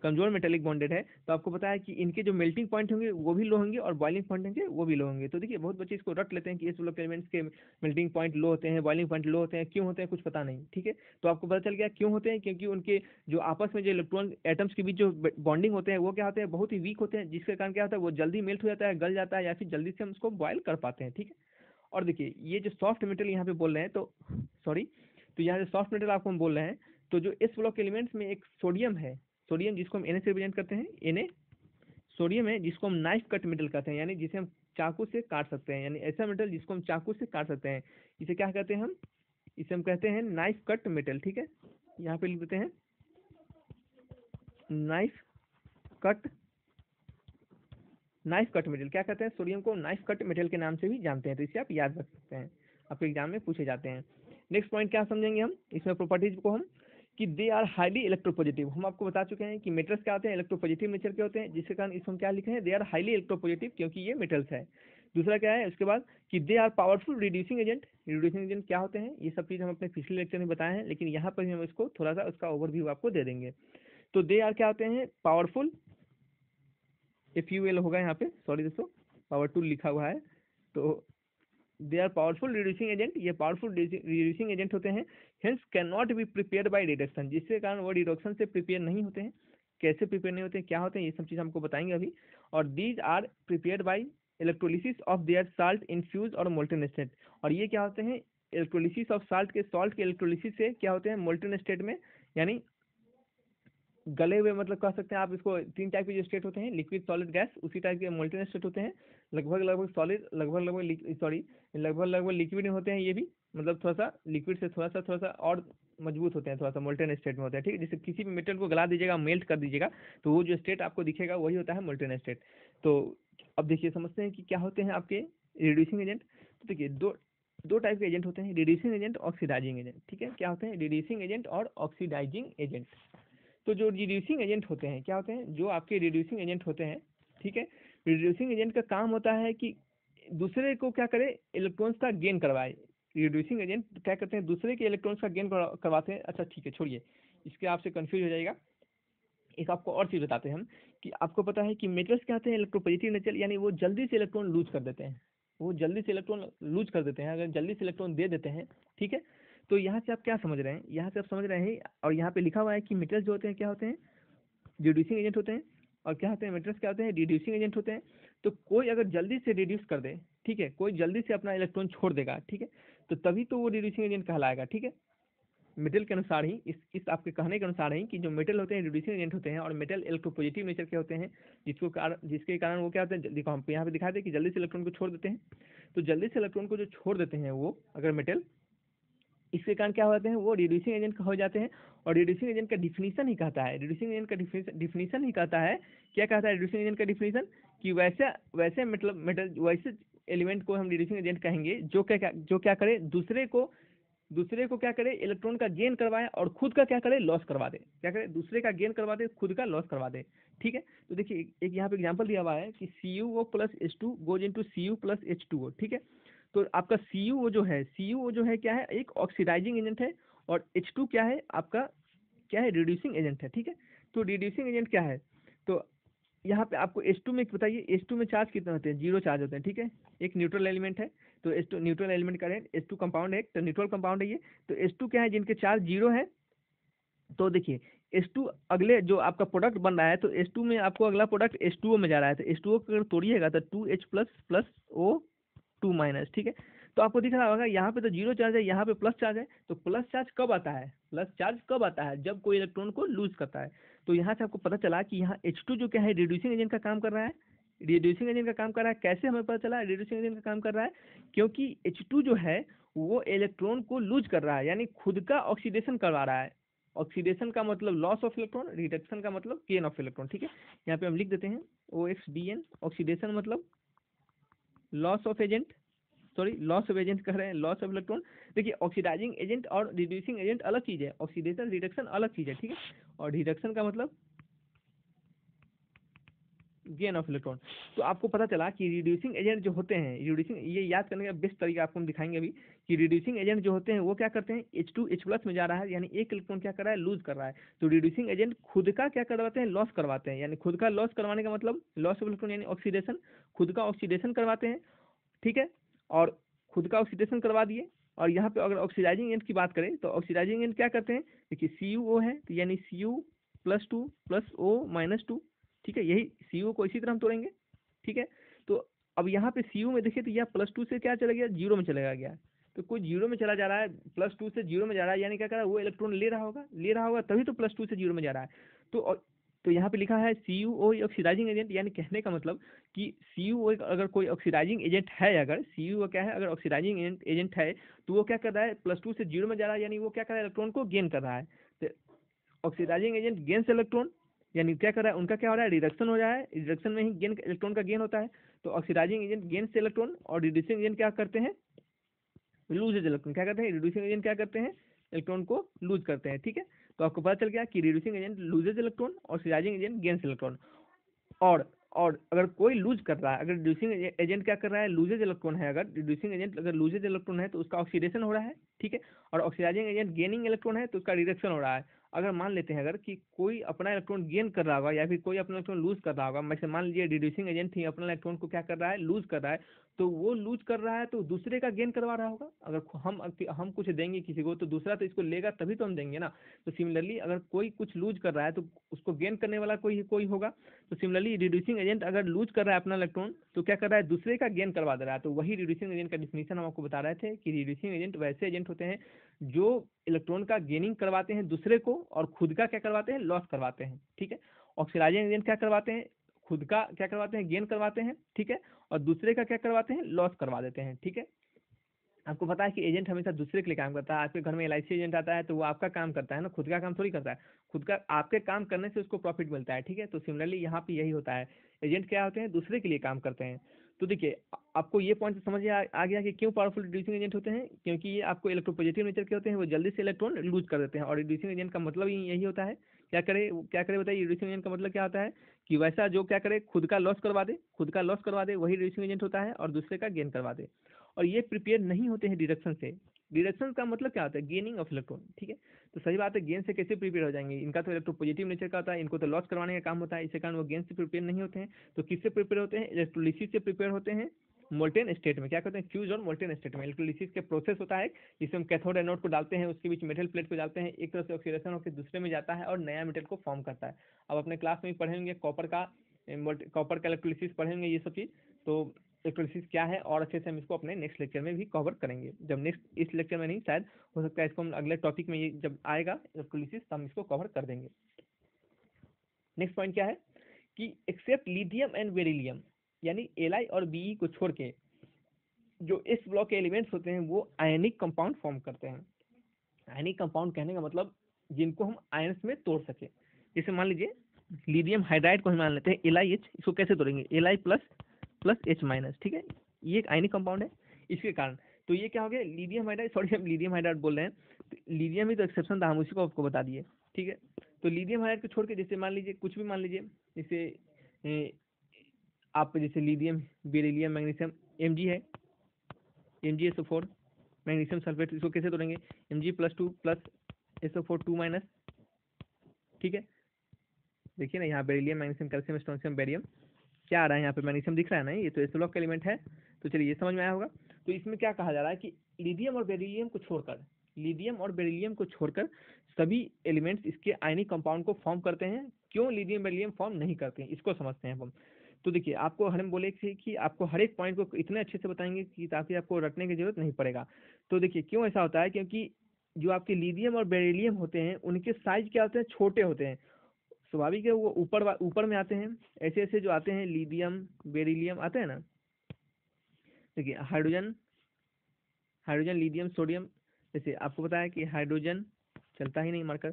कमजोर मेटेलिक बॉन्डेड है, तो आपको पता है कि इनके जो मेल्टिंग पॉइंट होंगे वो भी लो होंगे, और बॉइलिंग पॉइंट होंगे वो भी लो होंगे। तो देखिए बहुत बच्चे इसको रट लेते हैं कि इस ब्लॉक एलिमेंट्स के मेल्टिंग पॉइंट लो होते हैं, बॉइलिंग पॉइंट लो होते हैं, क्यों होते हैं कुछ पता नहीं, ठीक है। तो आपको पता चल गया क्यों होते हैं, क्योंकि उनके जो आपस में जो इलेक्ट्रॉन एटम्स के बीच जो बॉन्डिंग होते हैं वो क्या होते हैं, बहुत ही वीक होते हैं, जिसके कारण क्या होता है वो जल्दी मेल्ट हो जाता है, गल जाता है, या फिर जल्दी से हम उसको बॉयल कर पाते हैं, ठीक है। और देखिए ये जो सॉफ्ट मेटल यहाँ पे बोल रहे हैं, तो सॉरी, तो यहाँ जो सॉफ्ट मेटल आपको हम बोल रहे हैं, तो जो इस ब्लॉक एलिमेंट्स में एक सोडियम है, सोडियम जिसको हम Na से रिप्रेजेंट करते हैं, Na सोडियम है, जिसको हम नाइफ कट मेटल कहते हैं, यानी जिसे हम चाकू से काट सकते हैं, यानी ऐसा मेटल जिसको हम चाकू से काट सकते हैं, इसे क्या कहते हैं हम, इसे हम कहते हैं नाइफ कट मेटल, ठीक है। यहाँ पे लिख देते हैं knife cut, knife cut metal क्या कहते हैं, सोडियम को नाइफ कट मेटल के नाम से भी जानते हैं, तो इसे आप याद रख सकते हैं, आपके एग्जाम में पूछे जाते हैं। नेक्स्ट पॉइंट क्या समझेंगे हम इसमें, प्रॉपर्टीज को हम, कि दे आर हाईली इलेक्ट्रोपॉजिटिव, हम आपको बता चुके हैं कि मेटल्स क्या होते हैं, इलेक्ट्रोपॉजिटिव नेचर के होते हैं, जिसके कारण इसको हम क्या लिखे हैं, दे आर हाईली इलेक्ट्रोपॉजिटिव, क्योंकि ये मेटल्स है। दूसरा क्या है उसके बाद, कि they are powerful reducing agent, reducing agent क्या होते हैं, ये सब चीज़ हम अपने पिछले लेक्चर में बताए हैं, लेकिन यहाँ पर हम इसको थोड़ा सा उसका ओवरव्यू आपको दे देंगे। तो दे आर क्या होते हैं, पावरफुल, FUL होगा यहाँ पे, सॉरी दोस्तों पावर टूल लिखा हुआ है, तो they are powerful reducing agent, ये पावरफुल रिड्यूसिंग एजेंट होते हैं, hence can not be prepare by reduction, जिसके कारण वो रिडक्शन से प्रिपेयर नहीं होते हैं। कैसे प्रिपेयर नहीं होते हैं, क्या होते हैं, ये सब चीज़ हमको बताएंगे अभी। और these are prepared by electrolysis of their salt in fused और मोल्टन स्टेट, और ये क्या होते हैं, इलेक्ट्रोलिसिस ऑफ साल्ट के इलेक्ट्रोलिसिस से क्या होते हैं, मोल्टन स्टेट में, यानी गले हुए, मतलब कह सकते हैं आप इसको, तीन टाइप के जो स्टेट होते हैं, लिक्विड सॉलिड गैस, उसी टाइप के मोल्टेन स्टेट होते हैं, लगभग सॉलिड, लगभग लिक्विड में होते हैं ये भी, मतलब थोड़ा सा लिक्विड से थोड़ा सा और मजबूत होते हैं, थोड़ा सा मोल्टेन स्टेट में होते हैं, ठीक है। जैसे किसी भी मेटल को गला दीजिएगा, मेल्ट कर दीजिएगा, तो वो जो स्टेट आपको दिखेगा वही होता है मोल्टेन स्टेट। तो अब देखिए समझते हैं कि क्या होते हैं आपके रिड्यूसिंग एजेंट। तो देखिए दो टाइप के एजेंट होते हैं, रिड्यूसिंग एजेंट, ऑक्सीडाइजिंग एजेंट, ठीक है। क्या होते हैं, रिड्यूसिंग एजेंट और ऑक्सीडाइजिंग एजेंट। तो जो रिड्यूसिंग एजेंट होते हैं, क्या होते हैं, जो आपके रिड्यूसिंग एजेंट होते हैं, ठीक है, रिड्यूसिंग एजेंट का काम होता है कि दूसरे को क्या करे, इलेक्ट्रॉन्स का गेन करवाए। रिड्यूसिंग एजेंट क्या करते हैं, दूसरे के इलेक्ट्रॉन्स का गेन करवाते हैं। अच्छा ठीक है, छोड़िए, इसके आपसे कंफ्यूज हो जाएगा। एक आपको और चीज़ बताते हैं हम, कि आपको पता है कि मेटल्स क्या होते हैं, इलेक्ट्रोपॉजिटिव नेचर, यानी वो जल्दी से इलेक्ट्रॉन लूज कर देते हैं, वो जल्दी से इलेक्ट्रॉन लूज कर देते हैं, अगर जल्दी से इलेक्ट्रॉन दे देते हैं, ठीक है। तो यहाँ से आप क्या समझ रहे हैं, यहाँ से आप समझ रहे हैं, और यहाँ पे लिखा हुआ है कि मेटल्स जो होते हैं क्या होते हैं, रिड्यूसिंग एजेंट होते हैं, और क्या होते हैं, मेटल्स क्या होते हैं, रिड्यूसिंग एजेंट होते हैं। तो कोई अगर जल्दी से रिड्यूस कर दे, ठीक है, कोई जल्दी से अपना इलेक्ट्रॉन छोड़ देगा, ठीक है, तो तभी तो वो रिड्यूसिंग एजेंट कहलाएगा, ठीक है। मेटल के अनुसार ही, इस आपके कहने के अनुसार ही, कि जो मेटल होते हैं रिड्यूसिंग एजेंट होते हैं, और मेटल इलेक्ट्रोपॉजिटिव नेचर के होते हैं, जिसके कारण वो क्या होते हैं, देखो हम यहाँ पे दिखाते हैं कि जल्दी से इलेक्ट्रॉन को छोड़ देते हैं। तो जल्दी से इलेक्ट्रॉन को जो छोड़ देते हैं वो, अगर मेटल इसके कारण क्या होते हैं, वो रिड्यूसिंग एजेंट हो जाते हैं। और रिड्यूसिंग एजेंट का डिफिनीशन ही कहता है, रिड्यूसिंग एजेंट का डिफिनीशन ही कहता है, क्या कहता है रिड्यूसिंग एजेंट का डिफिनीशन, कि वैसे वैसे मतलब मेटल वैसे एलिमेंट को हम रिड्यूसिंग एजेंट कहेंगे जो क्या करे, दूसरे को क्या करे, इलेक्ट्रॉन का गेन करवाए और खुद का क्या करे, लॉस करवा दे। क्या करे, दूसरे का गेन करवा दे, खुद का लॉस करवा दे। ठीक है, तो देखिए एक यहाँ पे एग्जांपल दिया हुआ है कि CuO plus H2 goes into Cu plus H2O। ठीक है, तो आपका CuO जो है क्या है, एक ऑक्सीडाइजिंग एजेंट है, और H2 क्या है आपका, क्या है, रिड्यूसिंग एजेंट है। ठीक है, तो रिड्यूसिंग एजेंट क्या है, तो यहाँ पे आपको H2 में बताइए, H2 में चार्ज कितने होते हैं, 0 चार्ज होते हैं। ठीक है, एक न्यूट्रल एलिमेंट है, तो H2 न्यूट्रल एलिमेंट का है, H2 कंपाउंड है, तो न्यूट्रल कंपाउंड है ये। तो H2 क्या है, जिनके चार्ज 0 है। तो देखिए H2 अगले जो आपका प्रोडक्ट बन रहा है, तो H2 में आपको अगला प्रोडक्ट H2O में जा रहा है, तो H2O को अगर तोड़िएगा तो 2H plus plus O2 minus. ठीक है, तो आपको दिख रहा होगा यहाँ पे तो 0 चार्ज है, यहाँ पे प्लस चार्ज है। तो प्लस चार्ज कब आता है, प्लस चार्ज कब आता है, जब कोई इलेक्ट्रॉन को लूज करता है। तो यहाँ से आपको पता चला कि यहाँ H2 जो क्या है, रिड्यूसिंग एजेंट का काम कर रहा है, रिड्यूसिंग एजेंट का काम कर रहा है। कैसे हमें पता चला रिड्यूसिंग एजेंट का काम कर रहा है, क्योंकि H2 जो है वो इलेक्ट्रॉन को लूज कर रहा है, यानी खुद का ऑक्सीडेशन करवा रहा है। ऑक्सीडेशन का मतलब लॉस ऑफ इलेक्ट्रॉन, रिडक्शन का मतलब गेन ऑफ इलेक्ट्रॉन। ठीक है, यहाँ पे हम लिख देते हैं OXDN, ऑक्सीडेशन मतलब loss of agent, sorry loss of agent कह रहे हैं, लॉस ऑफ इलेक्ट्रॉन। देखिए ऑक्सीडाइजिंग एजेंट और रिड्यूसिंग एजेंट अलग चीज़ है, ऑक्सीडेशन रिडक्शन अलग चीज़ है। ठीक है, और रिडक्शन का मतलब गेन ऑफ इलेक्ट्रॉन। तो आपको पता चला कि रिड्यूसिंग एजेंट जो होते हैं, रिड्यूसिंग, ये याद करने का बेस्ट तरीका आपको हम दिखाएंगे अभी, कि रिड्यूसिंग एजेंट जो होते हैं वो क्या करते हैं, H2 H प्लस में जा रहा है, यानी एक इलेक्ट्रॉन क्या कर रहा है, लूज कर रहा है। तो रिड्यूसिंग एजेंट खुद का क्या करवाते हैं, लॉस करवाते हैं, यानी खुद का लॉस करवाने का मतलब लॉस ऑफ इलेक्ट्रॉन यानी ऑक्सीडेशन, खुद का ऑक्सीडेशन करवाते हैं। ठीक है, और खुद का ऑक्सीडेशन करवा दिए। और यहाँ पे अगर ऑक्सीडाइजिंग एजेंट की बात करें, तो ऑक्सीडाइजिंग एजेंट क्या करते हैं, देखिए CuO है, तो यानी Cu+2 प्लस O-2। ठीक है, यही CuO को इसी तरह हम तोड़ेंगे। ठीक है, तो अब यहाँ पे Cu में देखिए, तो यह +2 से क्या चला गया, 0 में चला गया। तो कोई 0 में चला जा रहा है, +2 से 0 में जा रहा है, यानी क्या कर रहा है, वो इलेक्ट्रॉन ले रहा होगा तभी तो +2 से 0 में जा रहा है। तो तो यहाँ पे लिखा है CuO ऑक्सीडाइजिंग एजेंट, यानी कहने का मतलब कि CuO अगर कोई ऑक्सीडाइजिंग एजेंट है, अगर CuO क्या है, अगर ऑक्सीडाइजिंग एजेंट है, तो वो क्या कर रहा है, +2 से 0 में जा रहा है, यानी वो क्या कर रहा है, इलेक्ट्रॉन को गेन कर रहा है। तो ऑक्सीडाइजिंग एजेंट गेन्स इलेक्ट्रॉन, यानी क्या कर रहा है, उनका क्या हो रहा है, रिडक्शन हो रहा है, रिडक्शन में ही गेन इलेक्ट्रॉन का गेन होता है। तो ऑक्सीडाइजिंग एजेंट गेन्स इलेक्ट्रॉन, और रिड्यूसिंग एजेंट क्या करते हैं, लूजेज इलेक्ट्रॉन। क्या करते हैं, रिड्यूसिंग एजेंट क्या करते हैं, इलेक्ट्रॉन को लूज करते हैं। ठीक है, तो आपको पता चल गया कि reducing agent loses electron, oxidising agent gains electron. और अगर कोई लूज कर रहा है, अगर रिड्यूसिंग एजेंट क्या कर रहा है, लूजेज इलेक्ट्रॉन है, अगर रिड्यूसिंग एजेंट अगर लूजेज इलेक्ट्रॉन है तो उसका ऑक्सीडेशन हो रहा है। ठीक है, और ऑक्सीडाइजिंग एजेंट गेनिंग इलेक्ट्रॉन है तो उसका रिडक्शन हो रहा है। अगर मान लेते हैं अगर कि कोई अपना इलेक्ट्रॉन गेन कर रहा होगा या फिर कोई अपना इलेक्ट्रॉन लूज कर रहा होगा, वैसे मान लीजिए रिड्यूसिंग एजेंट ही अपना इलेक्ट्रॉन को क्या कर रहा है, लूज कर रहा है, तो वो लूज कर रहा है तो दूसरे का गेन करवा रहा होगा। अगर हम कुछ देंगे किसी को, तो दूसरा तो इसको लेगा तभी तो हम देंगे ना। तो सिमिलरली अगर कोई कुछ लूज कर रहा है तो उसको गेन करने वाला कोई होगा। तो सिमिलरली रिड्यूसिंग एजेंट अगर लूज कर रहा है अपना इलेक्ट्रॉन, तो क्या कर रहा है, दूसरे का गेन करवा दे रहा है। तो वही रिड्यूसिंग एजेंट का डिफिनीशन हम आपको बता रहे थे कि रिड्यूसिंग एजेंट वैसे एजेंट होते हैं जो इलेक्ट्रॉन का गेनिंग करवाते हैं दूसरे को, और खुद का क्या करवाते हैं, लॉस करवाते हैं। ठीक है, ऑक्सीडाइजिंग एजेंट क्या करवाते हैं, खुद का क्या करवाते हैं, गेन करवाते हैं। ठीक है, और दूसरे का क्या करवाते हैं, लॉस करवा देते हैं। ठीक है, आपको पता है कि एजेंट हमेशा दूसरे के लिए काम करता है। आपके घर में LIC एजेंट आता है तो वो आपका काम करता है ना, खुद का काम थोड़ी करता है। खुद का आपके काम करने से उसको प्रॉफिट मिलता है। ठीक है, तो सिमिलरली यहाँ पे यही होता है, एजेंट क्या होते हैं, दूसरे के लिए काम करते हैं। तो देखिए आपको ये पॉइंट समझ आ गया कि क्यों पावरफुल रिड्यूसिंग एजेंट होते हैं, क्योंकि ये आपको इलेक्ट्रोपॉजिटिव नेचर के होते हैं, वो जल्दी से इलेक्ट्रॉन लूज कर देते हैं। और रिड्यूसिंग एजेंट का मतलब ही यही होता है, क्या करे बताइए, रिड्यूसिंग एजेंट का मतलब क्या होता है, कि वैसा जो क्या करे, खुद का लॉस करवा दे, वही रिड्यूसिंग एजेंट होता है, और दूसरे का गेन करवा दे। और ये प्रिपेयर नहीं होते हैं डिडक्शन से। डिडक्शन का मतलब क्या होता है, गेनिंग ऑफ इलेक्ट्रॉन। ठीक है, तो सही बात है, गेन से कैसे प्रिपेयर हो जाएंगे, इनका तो इलेक्ट्रोपॉजिटिव नेचर का होता है, इनको तो लॉस करवाने का काम होता है, इसी कारण वो गेन से प्रिपेयर नहीं होते हैं। तो किससे प्रिपेयर होते हैं, इलेक्ट्रोलिसिस से प्रिपेयर होते हैं, मोल्टेन स्टेट में। क्या कहते हैं, फ्यूज और मोल्टेन स्टेट में इलेक्ट्रोलिसिस के प्रोसेस होता है, जिसमें हम कैथोड एनोड को डालते हैं, उसके बीच मेटल प्लेट को डालते हैं, एक तरह से ऑक्सीडेशन होकर दूसरे में जाता है और नया मेटल को फॉर्म करता है। अब अपने क्लास में पढ़ेंगे कॉपर का इलेक्ट्रोलिसिस पढ़ेंगे, ये सब चीज़। तो इलेक्ट्रोलिसिस क्या है, और अच्छे से हम इसको अपने नेक्स्ट लेक्चर में भी कवर करेंगे। जब नेक्स्ट इस लेक्चर में नहीं, शायद हो सकता है इसको हम अगले टॉपिक में, ये जब आएगा इलेक्ट्रोलिसिस तो हम इसको कवर कर देंगे। नेक्स्ट पॉइंट क्या है कि एक्सेप्ट लिथियम एंड बेरिलियम, यानी Li और Be को छोड़ के जो इस ब्लॉक के एलिमेंट्स होते हैं वो आयनिक कंपाउंड फॉर्म करते हैं। आयनिक कंपाउंड कहने का मतलब जिनको हम आयंस में तोड़ सके। जैसे मान लीजिए लिथियम हाइड्राइड को हम मान लेते हैं LiH, इसको कैसे तोड़ेंगे, Li plus plus H minus, ठीक है, ये एक आयनिक कंपाउंड है इसके कारण। तो ये क्या हो गया, लिथियम हाइड्राइड, सॉरी हम लिथियम हाइड्राइड बोल रहे हैं, तो लिथियम ही तो एक्सेप्शन था, हम उसी को आपको बता दिए, ठीक है। तो लिथियम हाइड्राइड को छोड़ के जैसे मान लीजिए कुछ भी मान लीजिए, जैसे आप जैसे लिथियम, बेरिलियम, मैग्नीशियम, Mg है, MgSO4, मैग्नीशियम सल्फेट, इसको कैसे तोड़ेंगे, Mg+2 प्लस SO4 2 माइनस, ठीक है। देखिए ना यहाँ beryllium, magnesium, calcium, strontium, barium, क्या आ रहा है यहाँ पे, मैग्नीशियम दिख रहा है ना, ये तो एस ब्लॉक का एलिमेंट है। तो चलिए ये समझ में आया होगा। तो इसमें क्या कहा जा रहा है कि लिथियम और बेरिलियम को छोड़कर, लिथियम और बेरिलियम को छोड़कर सभी एलिमेंट्स इसके आयनिक कंपाउंड को फॉर्म करते हैं। क्यों लिथियम बेरिलियम फॉर्म नहीं करते हैं, इसको समझते हैं हम। तो देखिए आपको हम बोले थे कि आपको हर एक पॉइंट को इतने अच्छे से बताएंगे कि ताकि आपको रटने की जरूरत नहीं पड़ेगा। तो देखिए क्यों ऐसा होता है, क्योंकि जो आपके लिथियम और बेरिलियम होते हैं उनके साइज क्या होते हैं, छोटे होते हैं, स्वाभाविक है, वो ऊपर में आते हैं, ऐसे ऐसे जो आते हैं लिथियम बेरिलियम आते हैं ना। देखिए हाइड्रोजन, हाइड्रोजन, लिथियम, सोडियम, जैसे आपको पता है कि हाइड्रोजन चलता ही नहीं marker,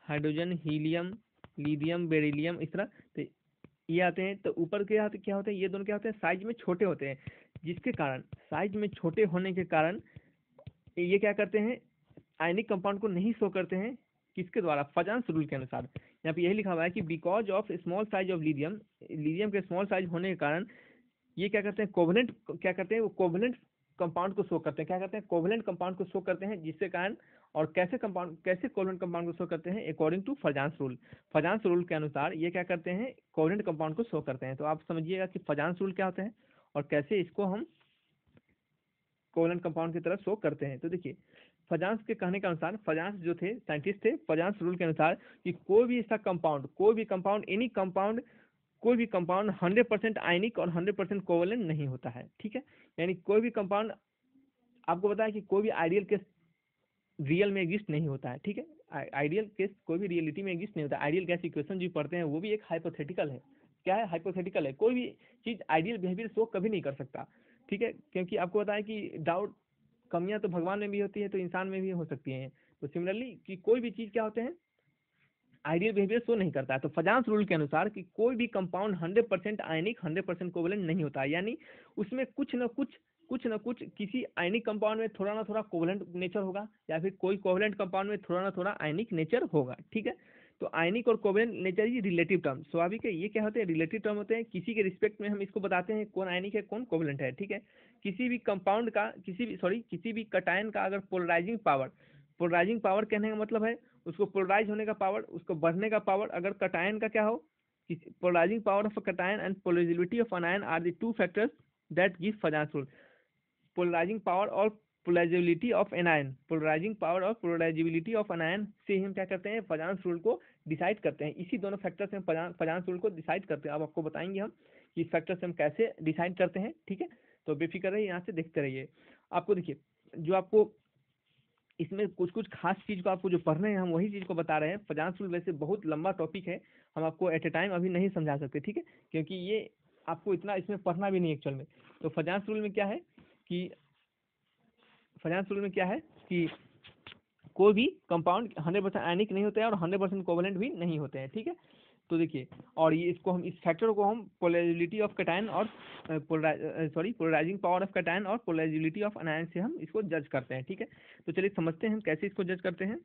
hydrogen, helium, lithium, beryllium, इस तरह तो ये आते हैं। तो ऊपर के क्या होते हैं, ये दोनों क्या होते हैं, साइज में छोटे होते हैं, जिसके कारण साइज में छोटे होने के कारण ये क्या करते हैं, आयनिक कंपाउंड को नहीं शो करते हैं, किसके द्वारा, फजांस रूल के अनुसार। यहाँ पे यही लिखा हुआ है कि because of small size of lithium, lithium के स्मॉल साइज होने के कारण ये क्या करते हैं, कोवेलेंट, क्या करते हैं वो कोवेलेंट कंपाउंड को शो करते हैं, क्या करते हैं, कोवेलेंट कंपाउंड को शो करते हैं, जिसके कारण, और कैसे कंपाउंड, कैसे कोवेलेंट कंपाउंड को शो करते हैं, according to Fajans rule. Fajans rule के अनुसार ये क्या करते हैं, कोवेलेंट कंपाउंड को शो करते हैं। तो आप समझिएगा कि फजांस रूल क्या होते हैं और कैसे इसको हम कोवेलेंट कंपाउंड की तरफ शो करते हैं। तो देखिए फजांस के कहने के अनुसार, फजांस जो थे साइंटिस्ट थे, फजांस रूल के अनुसार कि कोई भी ऐसा कंपाउंड, कोई भी कंपाउंड, एनी कंपाउंड, कोई भी कंपाउंड 100% आयनिक और 100% कोवेलेंट नहीं होता है, ठीक है। यानी कोई भी कंपाउंड, आपको बताया कि कोई भी आइडियल केस रियल में एग्जिस्ट नहीं होता है, ठीक है। आइडियल केस कोई भी रियलिटी में एग्जिस्ट नहीं होता। आइडियल गैस इक्वेशन जो पढ़ते हैं वो भी एक हाइपोथेटिकल है, क्या है, हाइपोथेटिकल है। कोई भी चीज आइडियल बिहेवियर शो कभी नहीं कर सकता, ठीक है, क्योंकि आपको बताया कि डाउट, कमियां तो भगवान में भी होती है तो इंसान में भी हो सकती हैं। तो सिमिलरली कि कोई भी चीज क्या होते हैं, आइडियल बिहेवियर शो नहीं करता है। तो फजांस रूल के अनुसार कि कोई भी कंपाउंड 100% आयनिक 100% कोवेलेंट नहीं होता है, यानी उसमें कुछ न कुछ किसी आयनिक कंपाउंड में थोड़ा ना थोड़ा कोवेलेंट नेचर होगा, या फिर कोई कोवेलेंट कंपाउंड में थोड़ा ना थोड़ा आयनिक नेचर होगा, ठीक है। तो आयनिक और कोवेलेंट नेचर ये रिलेटिव टर्म, स्वाभाविक है, ये क्या होते हैं, रिलेटिव टर्म होते हैं। किसी के रिस्पेक्ट में हम इसको बताते हैं कौन आयनिक है कौन कोवेलेंट है, ठीक है। किसी भी कंपाउंड का, किसी भी कटायन का अगर पोलराइजिंग पावर, पोलराइजिंग पावर कहने का मतलब है उसको पोलराइज होने का पावर, उसको बढ़ने का पावर, अगर कटायन का क्या हो, polarising power of cation and polarisability of anion are the two factors that give Fajans rule. Polarising power और polarisability of anion, polarising power और पोलराइजिबिलिटी ऑफ अनायन से हम क्या करते हैं, फजांस रूल को डिसाइड करते हैं। इसी दोनों फैक्टर से हम फजांस रूल को डिसाइड करते हैं। अब आपको बताएंगे हम कि इस फैक्टर से हम कैसे डिसाइड करते हैं, ठीक है। तो बेफिक्र रहिए, यहाँ से देखते रहिए। आपको देखिए जो आपको इसमें कुछ कुछ खास चीज को आपको जो पढ़ने हैं हम वही चीज को बता रहे हैं। फजांस रूल वैसे बहुत लंबा टॉपिक है, हम आपको एट ए टाइम अभी नहीं समझा सकते, ठीक है, क्योंकि ये आपको इतना इसमें पढ़ना भी नहीं एक्चुअल में। तो फजांस रूल में क्या है कि, फजांस रूल में क्या है कि कोई भी कंपाउंड 100% आयनिक नहीं होते हैं और 100% कोवेलेंट भी नहीं होते हैं, ठीक है। तो देखिए, और ये इसको हम, इस फैक्टर को हम पोलराइजिबिलिटी ऑफ कैटायन और पोलराइजिंग पावर ऑफ कैटायन और पोलराइजिबिलिटी ऑफ अनायन से हम इसको जज करते हैं, ठीक है। तो चलिए समझते हैं हम कैसे इसको जज करते हैं।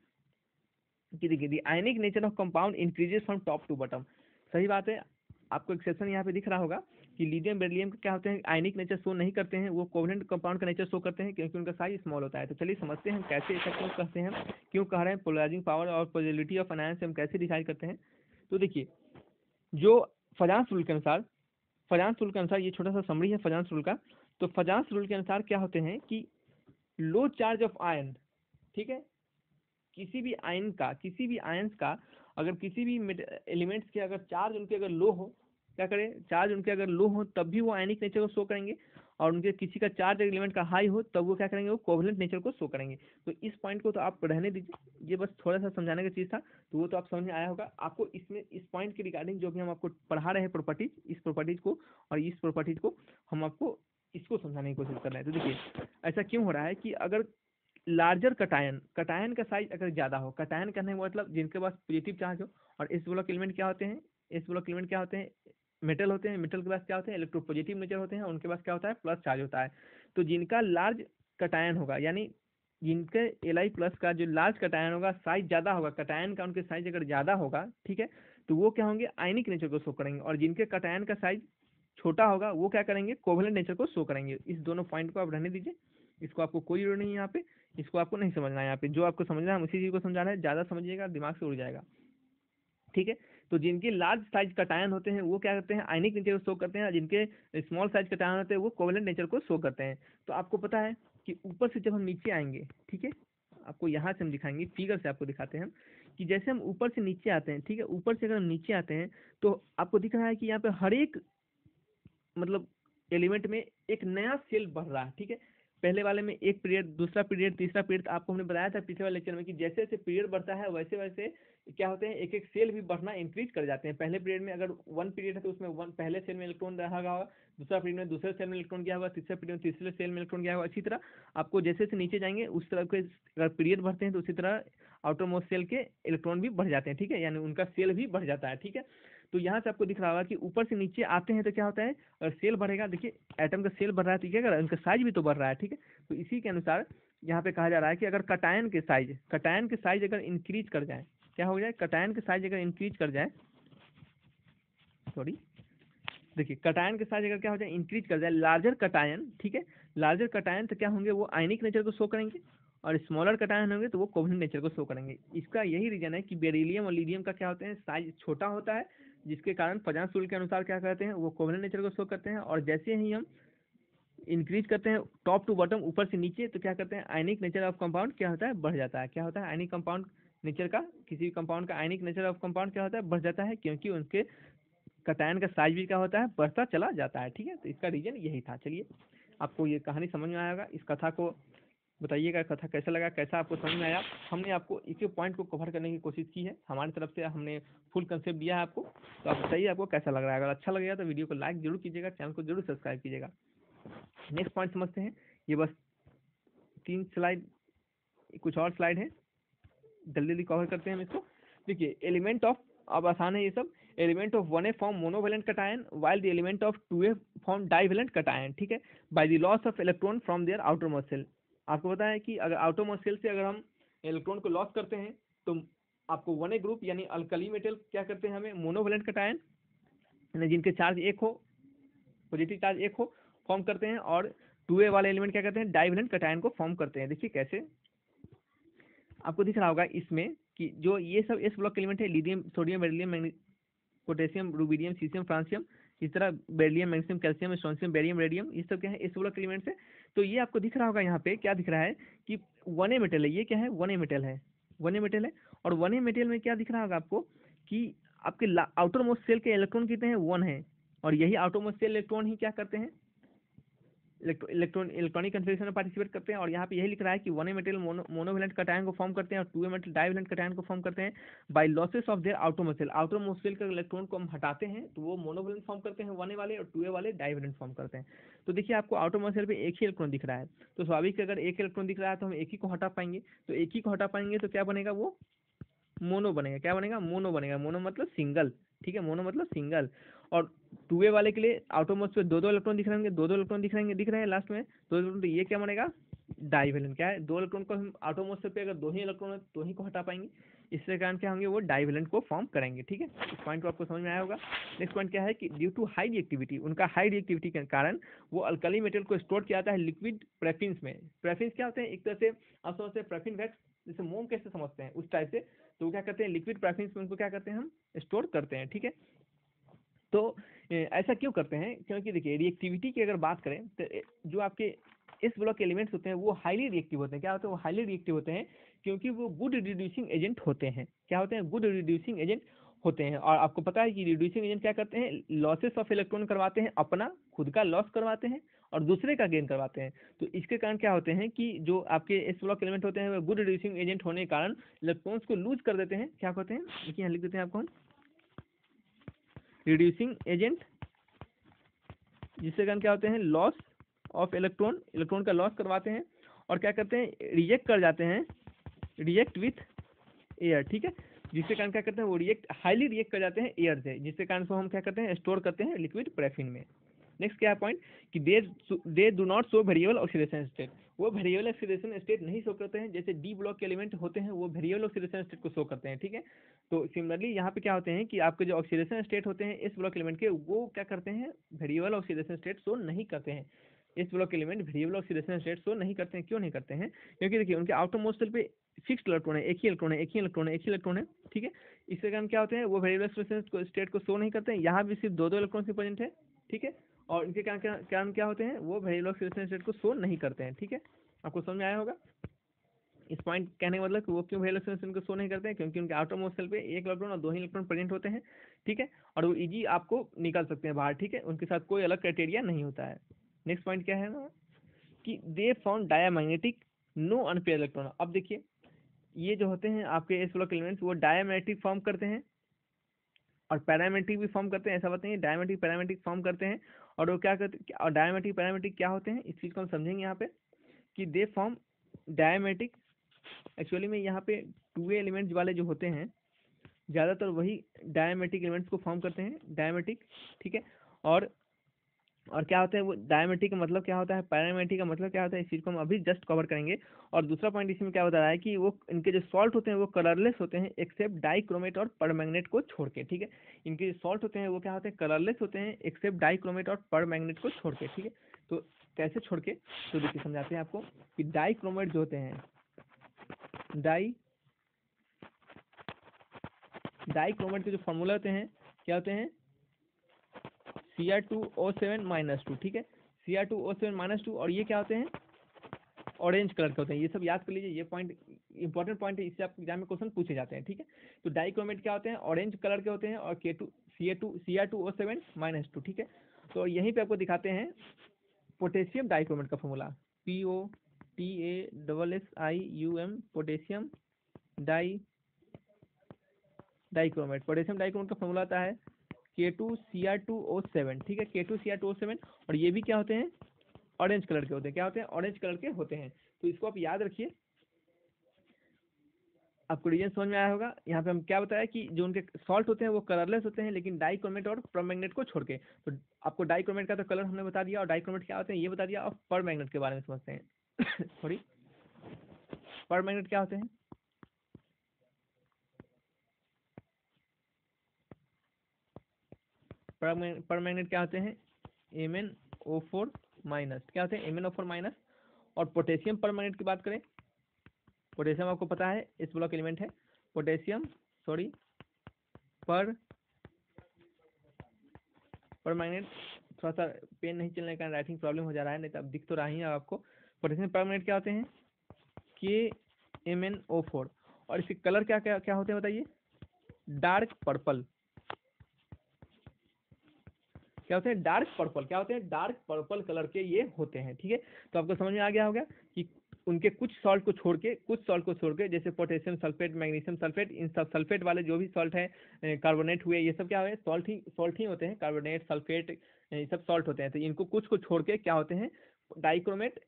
कि देखिए the ionic nature of compound increases from top to bottom, सही बात है। आपको एक्सेप्शन यहाँ पे दिख रहा होगा कि लिथियम बेरिलियम का क्या होते हैं, आयनिक नेचर शो नहीं करते हैं, वो कोवेलेंट कंपाउंड का नेचर शो करते हैं क्योंकि उनका साइज स्मॉल होता है। तो चलिए समझते हैं हम कैसे ऐसा क्यों कहते हैं, क्यों कह रहे हैं पोलराइजिंग पावर और पोलरिटी ऑफ अनायन से हम कैसे डिसाइड करते हैं। तो देखिए जो फजांस रूल के अनुसार, फजांस रूल के अनुसार, ये छोटा सा समरी है फजांस रूल का। तो फजांस रूल के अनुसार क्या होते हैं कि लो चार्ज ऑफ आयन, ठीक है, किसी भी आयन का, किसी भी आयंस का अगर किसी भी एलिमेंट्स के अगर चार्ज उनके अगर लो हो, क्या करें, चार्ज उनके अगर लो हो तब भी वो आयनिक नेचर को शो करेंगे, और उनके किसी का चार्ज एलिमेंट का हाई हो तब वो क्या करेंगे, वो कोवेलेंट नेचर को शो करेंगे। तो इस पॉइंट को तो आप रहने दीजिए, ये बस थोड़ा सा समझाने का चीज़ था, तो वो तो आप समझ में आया होगा। आपको इसमें इस पॉइंट के रिगार्डिंग जो भी हम आपको पढ़ा रहे हैं प्रॉपर्टीज, इस प्रॉपर्टीज को और इस प्रॉपर्टीज को हम आपको इसको समझाने की कोशिश कर रहे हैं। तो देखिए ऐसा क्यों हो रहा है कि अगर लार्जर कटायन, कटायन का साइज अगर ज़्यादा हो, कटायन करने का मतलब जिनके पास पॉजिटिव चार्ज हो, और इस ब्लॉक एलिमेंट क्या होते हैं, इस ब्लॉक एलिमेंट क्या होते हैं, मेटल होते हैं, मेटल के पास क्या होते हैं, इलेक्ट्रोपॉजिटिव नेचर होते हैं, उनके पास क्या होता है, प्लस चार्ज होता है। तो जिनका लार्ज कटायन होगा, यानी जिनके एल प्लस का जो लार्ज कटायन होगा, साइज ज़्यादा होगा, कटायन का उनके साइज अगर ज़्यादा होगा, ठीक है, तो वो क्या होंगे, आयनिक नेचर को शो करेंगे, और जिनके कटायन का साइज छोटा होगा वो क्या करेंगे, कोवलेंट नेचर को शो करेंगे। इस दोनों पॉइंट को आप रहने दीजिए, इसको आपको कोई जरूरत नहीं है यहाँ पे, इसको आपको नहीं समझना है यहाँ पे, जो आपको समझना है हम उसी चीज़ को समझा रहे हैं, ज़्यादा समझिएगा दिमाग से उड़ जाएगा, ठीक है। तो जिनके लार्ज साइज कटायन होते हैं वो क्या करते हैं, आयनिक नेचर को शो करते हैं, और जिनके स्मॉल साइज कटायन होते हैं वो कोवलेंट नेचर को शो करते हैं। तो आपको पता है कि ऊपर से जब हम नीचे आएंगे, ठीक है, आपको यहाँ से हम दिखाएंगे, फिगर से आपको दिखाते हैं हम, कि जैसे हम ऊपर से नीचे आते हैं, ठीक है, ऊपर से अगर हम नीचे आते हैं तो आपको दिख रहा है कि यहाँ पे हर एक मतलब एलिमेंट में एक नया सेल बढ़ रहा है, ठीक है। पहले वाले में एक पीरियड, दूसरा पीरियड, तीसरा पीरियड, आपको हमने बताया था पिछले वाले लेक्चर में कि जैसे जैसे पीरियड बढ़ता है वैसे वैसे क्या होते हैं, एक एक सेल भी बढ़ना इंक्रीज कर जाते हैं। पहले पीरियड में अगर वन पीरियड है तो उसमें वन पहले सेल में इलेक्ट्रॉन रहा होगा, दूसरा पीरियड में दूसरे सेल में इलेक्ट्रॉन गया होगा, तीसरे पीरियड में तीसरे सेल में इलेक्ट्रॉन गया होगा। इसी तरह आपको जैसे जैसे नीचे जाएंगे उस तरह के अगर पीरियड बढ़ते हैं तो उसी तरह आउटर मोस्ट सेल के इलेक्ट्रॉन भी बढ़ जाते हैं, ठीक है, यानी उनका सेल भी बढ़ जाता है, ठीक है। तो यहाँ से आपको दिख रहा होगा कि ऊपर से नीचे आते हैं तो क्या होता है, अगर सेल बढ़ेगा, देखिए एटम का सेल बढ़ रहा है तो क्या कर रहा है, उनका साइज भी तो बढ़ रहा है, ठीक है। तो इसी के अनुसार यहाँ पे कहा जा रहा है कि अगर कटायन के साइज अगर इंक्रीज कर जाए, क्या हो जाए, कटायन के साइज अगर इंक्रीज कर जाए, सॉरी, देखिए कटायन के साइज अगर क्या हो जाए, इंक्रीज कर जाए, लार्जर कटायन, ठीक है, लार्जर कटायन तो क्या होंगे, वो आयनिक नेचर को शो करेंगे, और स्मॉलर कटायन होंगे तो वो कोवलेंट नेचर को शो करेंगे। इसका यही रीजन है कि बेरिलियम और लिथियम का क्या होते हैं, साइज छोटा होता है, जिसके कारण पजांस रूल के अनुसार क्या कहते हैं, वो कोवलेंट नेचर को शो करते हैं, और जैसे ही हम इंक्रीज करते हैं टॉप टू बॉटम, ऊपर से नीचे, तो क्या करते हैं, आयनिक नेचर ऑफ कंपाउंड क्या होता है, बढ़ जाता है। क्या होता है, आयनिक कंपाउंड नेचर का, किसी भी कंपाउंड का आयनिक नेचर ऑफ कंपाउंड क्या होता है, बढ़ जाता है, क्योंकि उनके कटायन का साइज भी क्या होता है, बढ़ता चला जाता है, ठीक है। तो इसका रीजन यही था। चलिए, आपको ये कहानी समझ में आया होगा, इस कथा को बताइएगा कथा कैसा लगा, कैसा आपको समझ में आया। हमने आपको एक एक पॉइंट को कवर करने की कोशिश की है, हमारी तरफ से हमने फुल कंसेप्ट दिया है आपको। तो आप बताइए आपको कैसा लग रहा है, अगर अच्छा लगेगा तो वीडियो को लाइक जरूर कीजिएगा, चैनल को जरूर सब्सक्राइब कीजिएगा। नेक्स्ट पॉइंट समझते हैं, ये बस 3 स्लाइड, कुछ और स्लाइड है, जल्दी जल्दी कवर करते हैं हम इसको। देखिए एलिमेंट ऑफ, अब आसान है ये सब, element of 1A form monovalent cation while the element of 2A form divalent cation, ठीक है, by the loss of electron from their outer most shell. आपको पता है कि अगर आउटर मोस्ट सेल से अगर हम इलेक्ट्रॉन को लॉस करते हैं तो आपको 1A ग्रुप यानी अल्कली मेटल क्या करते हैं, हमें मोनोवेलेंट कटायन, जिनके चार्ज एक हो, पॉजिटिव चार्ज एक हो, फॉर्म करते हैं, और 2A वाले एलिमेंट क्या करते हैं, डाइवेलेंट कटायन को फॉर्म करते हैं। देखिए कैसे, आपको दिख रहा होगा इसमें कि जो ये सब एस ब्लॉक एलिमेंट है, lithium, sodium, beryllium, potassium, rubidium, caesium, francium, इस तरह beryllium, magnesium, calcium, strontium, barium, radium, ये सब क्या है, एस ब्लॉक एलिमेंट्स है। तो ये आपको दिख रहा होगा यहाँ पे क्या दिख रहा है कि 1A मेटल है, ये क्या है, 1A मेटल है, 1A मेटल है। और 1A मेटल में क्या दिख रहा होगा आपको कि आपके आउटर मोस्ट सेल के इलेक्ट्रॉन कितने हैं, 1 है, और यही आउटर मोस्ट सेल इलेक्ट्रॉन ही क्या करते हैं, इलेक्ट्रॉनिक कन्फिगरेशन में पार्टिसिपेट करते हैं। और यहाँ पे यही लिख रहा है कि 1A मेटल मोनोवेलेंट कटायन को फॉर्म करते हैं, और 2A मेटल डाइवेलेंट कटायन को फॉर्म करते हैं by losses of their outer most shell. Outer most shell के इलेक्ट्रॉन को हम हटाते हैं तो वो मोनोवेलेंट फॉर्म करते हैं 1A वाले, और 2A वाले डाइवेलेंट फॉर्म करते हैं। तो देखिए आपको आउटर मोस्ट सेल पे एक ही इलेक्ट्रॉन दिख रहा है, तो स्वाभाविक अगर एक इलेक्ट्रॉन दिख रहा है तो हम एक ही को हटा पाएंगे, तो एक ही को हटा पाएंगे तो क्या बनेगा, वो मोनो बनेगा। क्या बनेगा, मोनो बनेगा, मोनो मतलब सिंगल, ठीक है, मोनो मतलब सिंगल। और 2A वाले के लिए आउटर मोस्ट पे 2-2 इलेक्ट्रॉन दिख रहे होंगे, 2-2 इलेक्ट्रॉन दिख रहे हैं लास्ट में 2 इलेक्ट्रॉन, तो ये क्या बनेगा, डाइवेलेंट। क्या है, 2 इलेक्ट्रॉन को हम आउटर मोस्ट पे अगर 2 ही इलेक्ट्रॉन है तो ही को हटा पाएंगे, इससे कारण क्या होंगे, वो डाइवेलेंट को फॉर्म करेंगे, ठीक है। इस पॉइंट को आपको समझ में आया होगा। नेक्स्ट पॉइंट क्या है कि ड्यू टू हाई रिएक्टिविटी, उनका हाई रिएक्टिविटी के कारण वो अल्कली मेटल को स्टोर किया जाता है लिक्विड प्रेफिन्स में। प्रेफिन्स क्या होते हैं, एक तरह से आप समझते हैं प्रेफिन वैक्स, जैसे मोम कैसे समझते हैं उस टाइप से, तो क्या करते हैं, लिक्विड प्रेफिन्स में उनको क्या करते हैं, हम स्टोर करते हैं, ठीक है। तो ऐसा क्यों करते हैं, क्योंकि देखिए रिएक्टिविटी की अगर बात करें तो जो आपके इस ब्लॉक के एलिमेंट्स होते हैं वो हाईली रिएक्टिव होते हैं। क्या होते हैं, वो हाईली रिएक्टिव होते हैं क्योंकि वो गुड रिड्यूसिंग एजेंट होते हैं। क्या होते हैं, गुड रिड्यूसिंग एजेंट होते हैं। और आपको पता है कि रिड्यूसिंग एजेंट क्या करते हैं, लॉसेस ऑफ इलेक्ट्रॉन करवाते हैं, अपना खुद का लॉस करवाते हैं और दूसरे का गेन करवाते हैं। तो इसके कारण क्या होते हैं कि जो आपके इस ब्लॉक एलिमेंट होते हैं वो गुड रिड्यूसिंग एजेंट होने के कारण इलेक्ट्रॉन्स को लूज कर देते हैं। क्या कहते हैं, देखिए यहाँ लिख देते हैं आपको, रिड्यूसिंग एजेंट, जिससे कारण क्या होते हैं, लॉस ऑफ इलेक्ट्रॉन, इलेक्ट्रॉन का लॉस करवाते हैं। और क्या करते हैं, रिएक्ट कर जाते हैं, रिएक्ट विथ एयर, ठीक है, जिसके कारण क्या करते हैं वो हाईली रिएक्ट कर जाते हैं एयर से, जिसके कारण से हम क्या करते हैं स्टोर करते हैं लिक्विड पैराफिन में। नेक्स्ट क्या है पॉइंट कि they do not show variable oxidation state, वो वेरिएबल ऑक्सीडेशन स्टेट नहीं शो करते हैं, जैसे डी ब्लॉक के एलिमेंट होते हैं वो वेरिएबल ऑक्सीडेशन स्टेट को शो करते हैं, ठीक है। तो सिमिलरली यहाँ पे क्या होते हैं कि आपके जो ऑक्सीडेशन स्टेट होते हैं इस ब्लॉक एलिमेंट के, वो क्या करते हैं वेरिएबल ऑक्सीडेशन स्टेट शो नहीं करते हैं। इस block element variable oxidation state show नहीं करते हैं, क्यों नहीं करते हैं, क्योंकि देखिए उनके आउटरमोस्ट शेल पे फिक्स्ड इलेक्ट्रॉन है, एक ही इलेक्ट्रॉन है, एक ही इलेक्ट्रॉन है, एक ही इलेक्ट्रॉन है, ठीक है। इसके कारण क्या होते हैं वो वेरिएबल ऑक्सीडेशन स्टेट को शो नहीं करते हैं, यहाँ भी सिर्फ दो इलेक्ट्रॉन से प्रेजेंट है, ठीक है। और इनके कारण क्या होते हैं वो वेरिएबल ऑक्सीडेशन स्टेट को शो नहीं करते हैं, ठीक है। आपको समझ में आया होगा इस पॉइंट कहने का मतलब कि वो क्यों वेरिएबल ऑक्सीडेशन को शो नहीं करते हैं, क्योंकि उनके आउटरमोस्ट शेल पे एक इलेक्ट्रॉन और दो ही इलेक्ट्रॉन प्रेजेंट होते हैं, ठीक है। और वो इजी आपको निकाल सकते हैं बाहर, ठीक है, उनके साथ कोई अलग क्राइटेरिया नहीं होता है। नेक्स्ट पॉइंट क्या है ना कि they found diamagnetic no unpair electron. अब देखिए ये जो होते हैं आपके एस ब्लॉक एलिमेंट्स वो डायामैग्नेटिक फॉर्म करते हैं और पैरामेट्रिक भी फॉर्म करते हैं, ऐसा बताइए डायमेट्रिक पैरामेट्रिक फॉर्म करते हैं। और वो क्या करते और डायमेट्रिक पैरामेट्रिक क्या होते हैं इस चीज़ को हम समझेंगे यहाँ पे कि दे फॉर्म डायमेट्रिक, एक्चुअली में यहाँ पे टू ए एलिमेंट्स वाले जो होते हैं ज़्यादातर वही डायमेट्रिक एलिमेंट्स को फॉर्म करते हैं, डायमेट्रिक, ठीक है। और क्या होता है वो डायमेट्रिक का मतलब क्या होता है, पैरामेट्रिक का मतलब क्या होता है, इस चीज़ को हम अभी जस्ट कवर करेंगे। और दूसरा पॉइंट इसमें क्या बता रहा है कि वो इनके जो सॉल्ट होते हैं वो कलरलेस होते हैं एक्सेप्ट डाइक्रोमेट और परमैंगनेट को छोड़ के, ठीक है। इनके जो सॉल्ट होते हैं वो क्या होते हैं कलरलेस होते हैं एक्सेप्ट डाइक्रोमेट और परमैंगनेट को छोड़ के, ठीक है। तो कैसे छोड़ के, तो देखिए समझाते हैं आपको कि डाइक्रोमेट जो होते हैं, डाइक्रोमेट के जो फॉर्मूला होते हैं क्या होते हैं Cr2O7-2, ठीक है, Cr2O7-2। और ये क्या होते हैं ऑरेंज कलर के होते हैं, ये सब याद कर लीजिए, ये पॉइंट इंपॉर्टेंट पॉइंट है, इससे आपके एग्जाम में क्वेश्चन पूछे जाते हैं, ठीक है। तो डाइक्रोमेट क्या होते हैं ऑरेंज कलर के होते हैं और Cr2O7-2, ठीक है। तो यहीं पे आपको दिखाते हैं पोटेशियम डाइक्रोमेट का formula POTASSIUM, potassium dichromate. Potassium dichromate का फॉर्मूला आता है K2Cr2O7, ठीक है, K2Cr2O7। और ये भी क्या होते हैं ऑरेंज कलर के होते हैं, क्या होते हैं ऑरेंज कलर के होते हैं। तो इसको आप याद रखिए, आपको रीजन समझ में आया होगा। यहाँ पे हम क्या बताया कि जो उनके सॉल्ट होते हैं वो कलरलेस होते हैं लेकिन डाइक्रोमेट और परमैंगनेट को छोड़ के। तो आपको डाइक्रोमेट का तो कलर हमने बता दिया और डाइक्रोमेट क्या होते हैं ये बता दिया। और परमैंगनेट के बारे में समझते हैं सॉरी, परमैंगनेट क्या होते हैं, परमैंगनेट क्या होते हैं MnO4 माइनस, क्या होते हैं MnO4 माइनस। और पोटेशियम परमैंगनेट की बात करें, पोटेशियम आपको पता है इस ब्लॉक एलिमेंट है, पोटेशियम सॉरी परमैंगनेट, थोड़ा सा पेन नहीं चलने का राइटिंग प्रॉब्लम हो जा रहा है, नहीं तो अब दिख तो रहा ही है आपको। पोटेशियम परमैंगनेट क्या होते हैं KMnO4। और इसके कलर क्या क्या क्या होते हैं बताइए, डार्क पर्पल, क्या होते हैं डार्क पर्पल, क्या होते हैं डार्क पर्पल कलर के ये होते हैं, ठीक है। तो आपको समझ में आ गया होगा कि उनके कुछ सॉल्ट को छोड़ के जैसे पोटेशियम सल्फेट, मैग्नीशियम सल्फेट, इन सब सल्फेट वाले जो भी सॉल्ट है कार्बोनेट हुए, ये सब क्या है सॉल्ट ही होते हैं, कार्बोनेट सल्फेट ये सब सॉल्ट होते हैं। तो इनको कुछ को छोड़ के क्या होते हैं डाइक्रोमेट,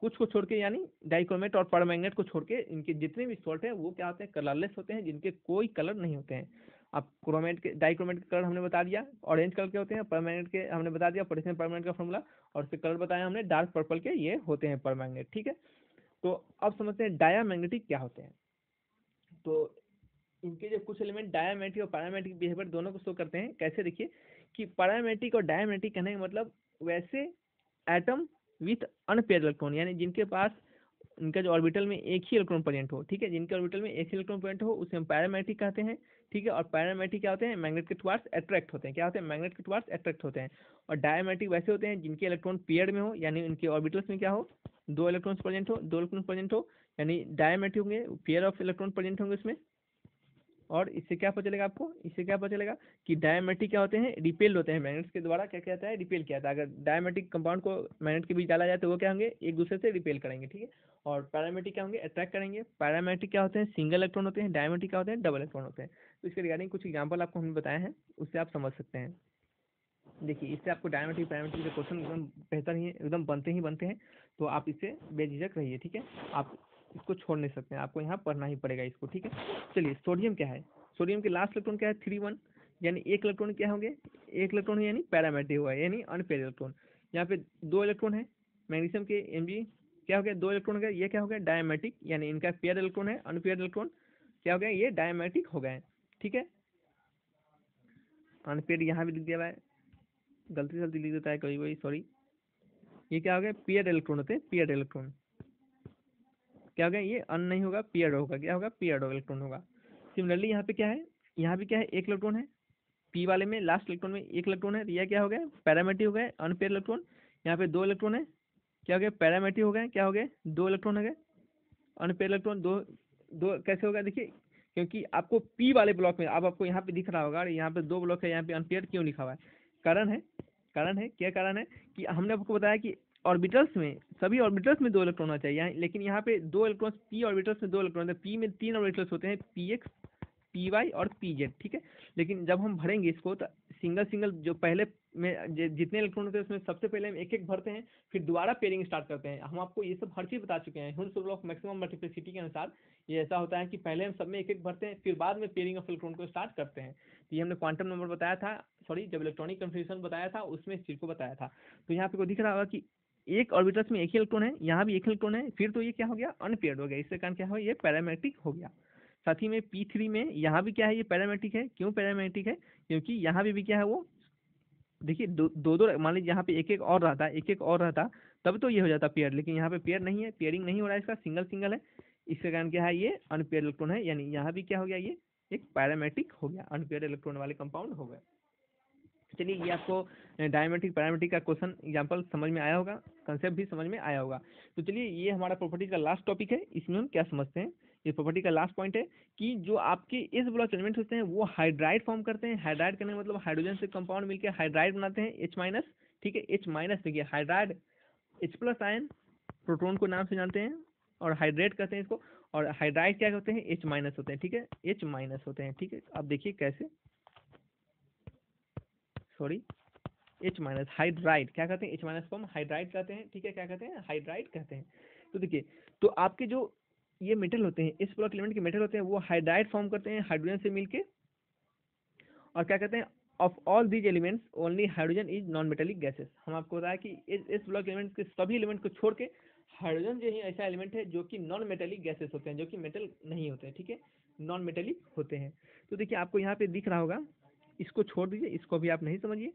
कुछ को छोड़ के यानी डाइक्रोमेट और परमैंगनेट को छोड़ के इनके जितने भी सॉल्ट है वो क्या होते हैं कलरलेस होते हैं, जिनके कोई कलर नहीं होते हैं। अब क्रोमेट के डाइक्रोमेट के कलर हमने बता दिया ऑरेंज कलर के होते हैं, परमैंगनेट के हमने बता दिया पोटेशियम परमैंगनेट का फॉर्मूला, और उसके कलर बताया हमने डार्क पर्पल के ये होते हैं परमैंगनेट, ठीक है। तो अब समझते हैं डायामैग्नेटिक क्या होते हैं। तो इनके जो कुछ एलिमेंट डायामेट्रिक और पैरामेट्रिक बिहेवियर दोनों को शो करते हैं। कैसे, देखिए कि पैरामेट्रिक और डायामेट्रिक कहने का मतलब वैसे एटम विथ अनपेयर इलेक्ट्रॉन, यानी जिनके पास इनका जो ऑर्बिटल में एक ही इलेक्ट्रॉन प्रेजेंट हो, ठीक है, जिनके ऑर्बिटल में एक ही इलेक्ट्रॉन प्रेजेंट हो उसे हम पैरामेट्रिक कहते हैं, ठीक है। और पैरामेट्रिक क्या होते हैं मैग्नेट के टुवार्ड्स अट्रैक्ट होते हैं, क्या होते हैं मैग्नेट के टुवार्ड्स अट्रैक्ट होते हैं। और डायामेट्रिक वैसे होते हैं जिनके इलेक्ट्रॉन पेयर में हो, यानी उनके ऑर्बिटल्स में क्या हो दो इलेक्ट्रॉन्स प्रेजेंट हो, यानी डायामेट्रिक होंगे पेयर ऑफ इलेक्ट्रॉन प्रेजेंट होंगे उसमें। और इससे क्या पता चलेगा आपको, इससे क्या पता चलेगा कि डायमेट्रिक क्या होते हैं रिपेल्ड होते हैं मैग्नेट्स के द्वारा, क्या कहता है रिपेल किया था। अगर डायमेट्रिक कंपाउंड को मैग्नेट के बीच डाला जाए तो वो क्या होंगे एक दूसरे से रिपेल करेंगे, ठीक है। और पैरामेट्रिक क्या होंगे अट्रैक्ट करेंगे। पैरामेट्रिक क्या होते हैं सिंगल इलेक्ट्रॉन होते हैं, डायमेट्रिक क्या होते हैं डबल इलेक्ट्रॉन होते हैं। तो इसके रिगार्डिंग कुछ एग्जाम्पल आपको हमने बताए हैं, उससे आप समझ सकते हैं। देखिए इससे आपको डायमेट्रिक पैरामीट्रिक के क्वेश्चन एकदम बेहतर ही एकदम बनते हैं, तो आप इससे बेझिझक रहिए, ठीक है। आप इसको छोड़ नहीं सकते हैं, आपको यहाँ पढ़ना ही पड़ेगा इसको, ठीक है। चलिए सोडियम क्या है, सोडियम के लास्ट इलेक्ट्रॉन क्या है 3 1, यानी एक इलेक्ट्रॉन क्या होंगे, एक इलेक्ट्रॉन यानी पैरामेट्रिक हुआ यानी अनपेयर इलेक्ट्रॉन। यहाँ पे 2 इलेक्ट्रॉन है मैग्नीशियम के Mg, क्या हो गया 2 इलेक्ट्रॉन हो गया, ये क्या हो गया डायमेट्रिक, यानी इनका पेयर इलेक्ट्रॉन है, अनपेयर इलेक्ट्रॉन क्या हो गया ये डायमेट्रिक हो गए, ठीक है। अनपेयर यहाँ भी लिख दिया हुआ है, गलती से लिख देता है कभी कोई, सॉरी। ये क्या हो गया पेयर इलेक्ट्रॉन होते हैं, पेयर इलेक्ट्रॉन क्या हो गया, ये अन नहीं होगा पेयर होगा, क्या होगा पेयर इलेक्ट्रॉन होगा। सिमिलरली यहाँ पे क्या है, यहाँ भी क्या है एक इलेक्ट्रॉन है, पी वाले में लास्ट इलेक्ट्रॉन में एक इलेक्ट्रॉन है, तो यह क्या हो गया पैरामेट्रिक हो गए अनपेयर इलेक्ट्रॉन। यहाँ पे 2 इलेक्ट्रॉन है, क्या हो गया पैरामेट्रिक हो गए, क्या हो गए 2 इलेक्ट्रॉन हो गए अनपेयर इलेक्ट्रॉन, दो दो कैसे होगा देखिए, क्योंकि आपको पी वाले ब्लॉक में अब आपको यहाँ पे दिख रहा होगा यहाँ पे 2 ब्लॉक है, यहाँ पे अनपेयर क्यों लिखा हुआ है, कारण है क्या कारण है कि हमने आपको बताया कि ऑर्बिटल्स में सभी ऑर्बिटल्स में 2 इलेक्ट्रॉन होना चाहिए, लेकिन यहाँ पे 2 इलेक्ट्रॉन पी ऑर्बिटल्स में 2 इलेक्ट्रॉन है, पी में 3 ऑर्बिटल्स होते हैं, पी एक्स पी वाई और पी जेड, ठीक है। लेकिन जब हम भरेंगे इसको तो सिंगल जो पहले में जितने इलेक्ट्रॉन होते हैं उसमें सबसे पहले हम एक एक भरते हैं, फिर दोबारा पेयरिंग स्टार्ट करते हैं। हम आपको ये सब हर चीज़ बता चुके हैं, Hund's law of maximum multiplicity के अनुसार ये ऐसा होता है कि पहले हम सब में एक एक भरते हैं, फिर बाद में पेयरिंग ऑफ इलेक्ट्रॉन को स्टार्ट करते हैं। तो ये हमने क्वांटम नंबर बताया था, सॉरी जब इलेक्ट्रॉनिक कन्फिग्रेशन बताया था उसमें इस चीज़ को बताया था। तो यहाँ पे को दिख रहा होगा कि एक ऑर्बिटल्स में एक ही इलेक्ट्रॉन है, यहाँ भी एक इलेक्ट्रॉन है, फिर तो ये क्या हो गया अनपेयर्ड हो गया, इससे कारण क्या हो ये पैरामेट्रिक हो गया। साथ ही में P3 में यहाँ भी क्या है ये पैरामेट्रिक है, क्यों पैरामेट्रिक है क्योंकि यहाँ भी क्या है वो देखिए दो मान लीजिए यहाँ पे एक एक और रहता तब तो ये हो जाता पेयर, लेकिन यहाँ पे पेयर नहीं है, पेयरिंग नहीं हो रहा है, इसका सिंगल सिंगल है, इसके कारण क्या है ये अनपेयर इलेक्ट्रॉन है, यानी यहाँ भी क्या हो गया ये एक पैरामेट्रिक हो गया, अनपेयर इलेक्ट्रॉन वाले कंपाउंड हो गए। चलिए ये आपको डायमेट्रिक पैरामेट्रिक का क्वेश्चन एग्जांपल समझ में आया होगा, कंसेप्ट भी समझ में आया होगा। तो चलिए ये हमारा प्रॉपर्टी का लास्ट टॉपिक है, इसमें हम क्या समझते हैं, ये प्रॉपर्टी का लास्ट पॉइंट है कि जो आपके इस ब्लॉक एलिमेंट्स होते हैं वो हाइड्राइड फॉर्म करते हैं, हाइड्राइड करने का मतलब हाइड्रोजन से कंपाउंड मिलकर हाइड्राइड बनाते हैं H-, ठीक है H- देखिए हाइड्राइड H+ आयन प्रोटॉन को नाम से जानते हैं और हाइड्रेट कहते हैं इसको, और हाइड्राइड क्या होते हैं H- होते हैं, ठीक है H- होते हैं, ठीक है। अब देखिए कैसे, सॉरी H- हाइड्राइड क्या कहते हैं H- को हम हाइड्राइड कहते हैं, ठीक है क्या कहते हैं हाइड्राइड कहते हैं। तो देखिए तो आपके जो ये मेटल होते हैं इस ब्लॉक एलिमेंट के मेटल होते हैं वो हाइड्राइड फॉर्म करते हैं हाइड्रोजन से मिलके, और क्या कहते हैं of all these elements only hydrogen is non metallic gases. हम आपको बताया कि इस ब्लॉक एलिमेंट के सभी एलिमेंट को छोड़ के हाइड्रोजन जो ही ऐसा एलिमेंट है जो कि नॉन मेटेलिक गैसेस होते हैं, जो कि मेटल नहीं होते हैं, ठीक है नॉन मेटेलिक होते हैं। तो देखिए आपको यहाँ पे दिख रहा होगा, इसको छोड़ दीजिए, इसको भी आप नहीं समझिए,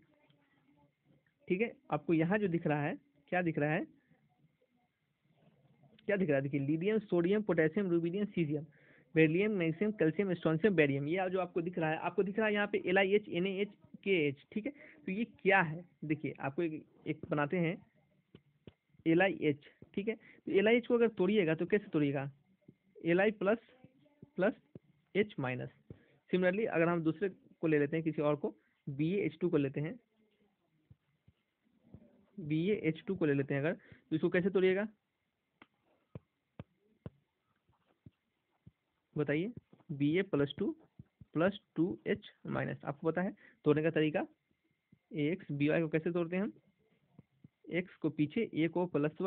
ठीक है। आपको यहाँ जो दिख रहा है क्या दिख रहा है, क्या दिख रहा है देखिए lithium sodium potassium rubidium caesium beryllium magnesium calcium strontium barium, ये जो आपको दिख रहा है, आपको दिख रहा है यहाँ पे LiH NaH KH, ठीक है। तो ये क्या है देखिए आपको एक बनाते हैं LiH, ठीक है। तो LiH को अगर तोड़िएगा तो कैसे तोड़िएगा Li प्लस H-। सिमिलरली अगर हम दूसरे को ले लेते हैं किसी और को BaH2 को लेते हैं, BaH2 को ले लेते हैं अगर, तो इसको कैसे तोड़िएगा बताइए Ba+2 +2H-, आपको पता है तोड़ने का तरीका, AX BY को कैसे तोड़ते हैं हम, X को पीछे A को प्लस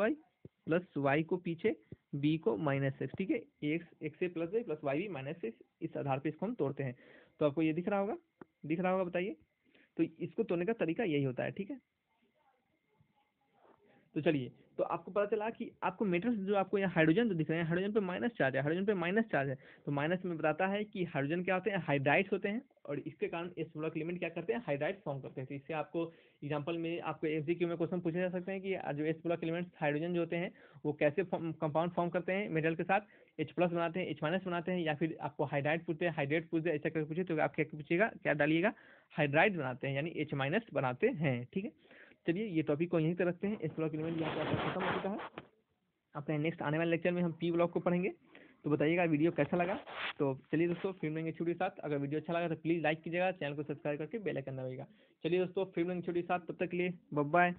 Y को पीछे B को -X, ठीक है X से प्लस है प्लस Y भी -X, इस आधार पे इसको हम तोड़ते हैं। तो आपको ये दिख रहा होगा बताइए, तो इसको तोड़ने का तरीका यही होता है, ठीक है। तो चलिए तो आपको पता चला कि आपको मेटल्स जो आपको यहाँ हाइड्रोजन जो दिख रहे हैं हाइड्रोजन पे माइनस चार्ज है, हाइड्रोजन पे माइनस चार्ज है, तो माइनस में बताता है कि हाइड्रोजन क्या होते हैं हाइड्राइड्स होते हैं, और इसके कारण इस ब्लॉक एलिमेंट क्या करते हैं हाइड्राइड फॉर्म करते हैं। तो इससे आपको एग्जांपल में आपको MCQ में क्वेश्चन पूछे जा सकते हैं कि जो एस ब्लॉक एलिमेंट्स हाइड्रोजन जो होते हैं वो कैसे कंपाउंड फॉर्म करते हैं मेटल के साथ, H+ बनाते हैं H- बनाते हैं, या फिर आपको हाइड्राइड पूछते हैं हाइड्रेट पूछते हैं, ऐसा करके पूछे तो आप क्या पूछिएगा क्या डालिएगा हाइड्राइड बनाते हैं यानी H- बनाते हैं, ठीक है। चलिए ये टॉपिक को यहीं तक रखते हैं, इस ब्लॉक एलिमेंट यहाँ पे आपका खत्म हो चुका है। अपने नेक्स्ट आने वाले लेक्चर में हम P ब्लॉक को पढ़ेंगे, तो बताइएगा वीडियो कैसा लगा। तो चलिए दोस्तों फिर मिलेंगे छुट्टी के साथ, अगर वीडियो अच्छा लगा तो प्लीज़ लाइक कीजिएगा, चैनल को सब्सक्राइब करके बेल आइकन दबाइएगा। चलिए दोस्तों फिर मिलेंगे छुट्टी के साथ, तब तक के लिए बाय बाय।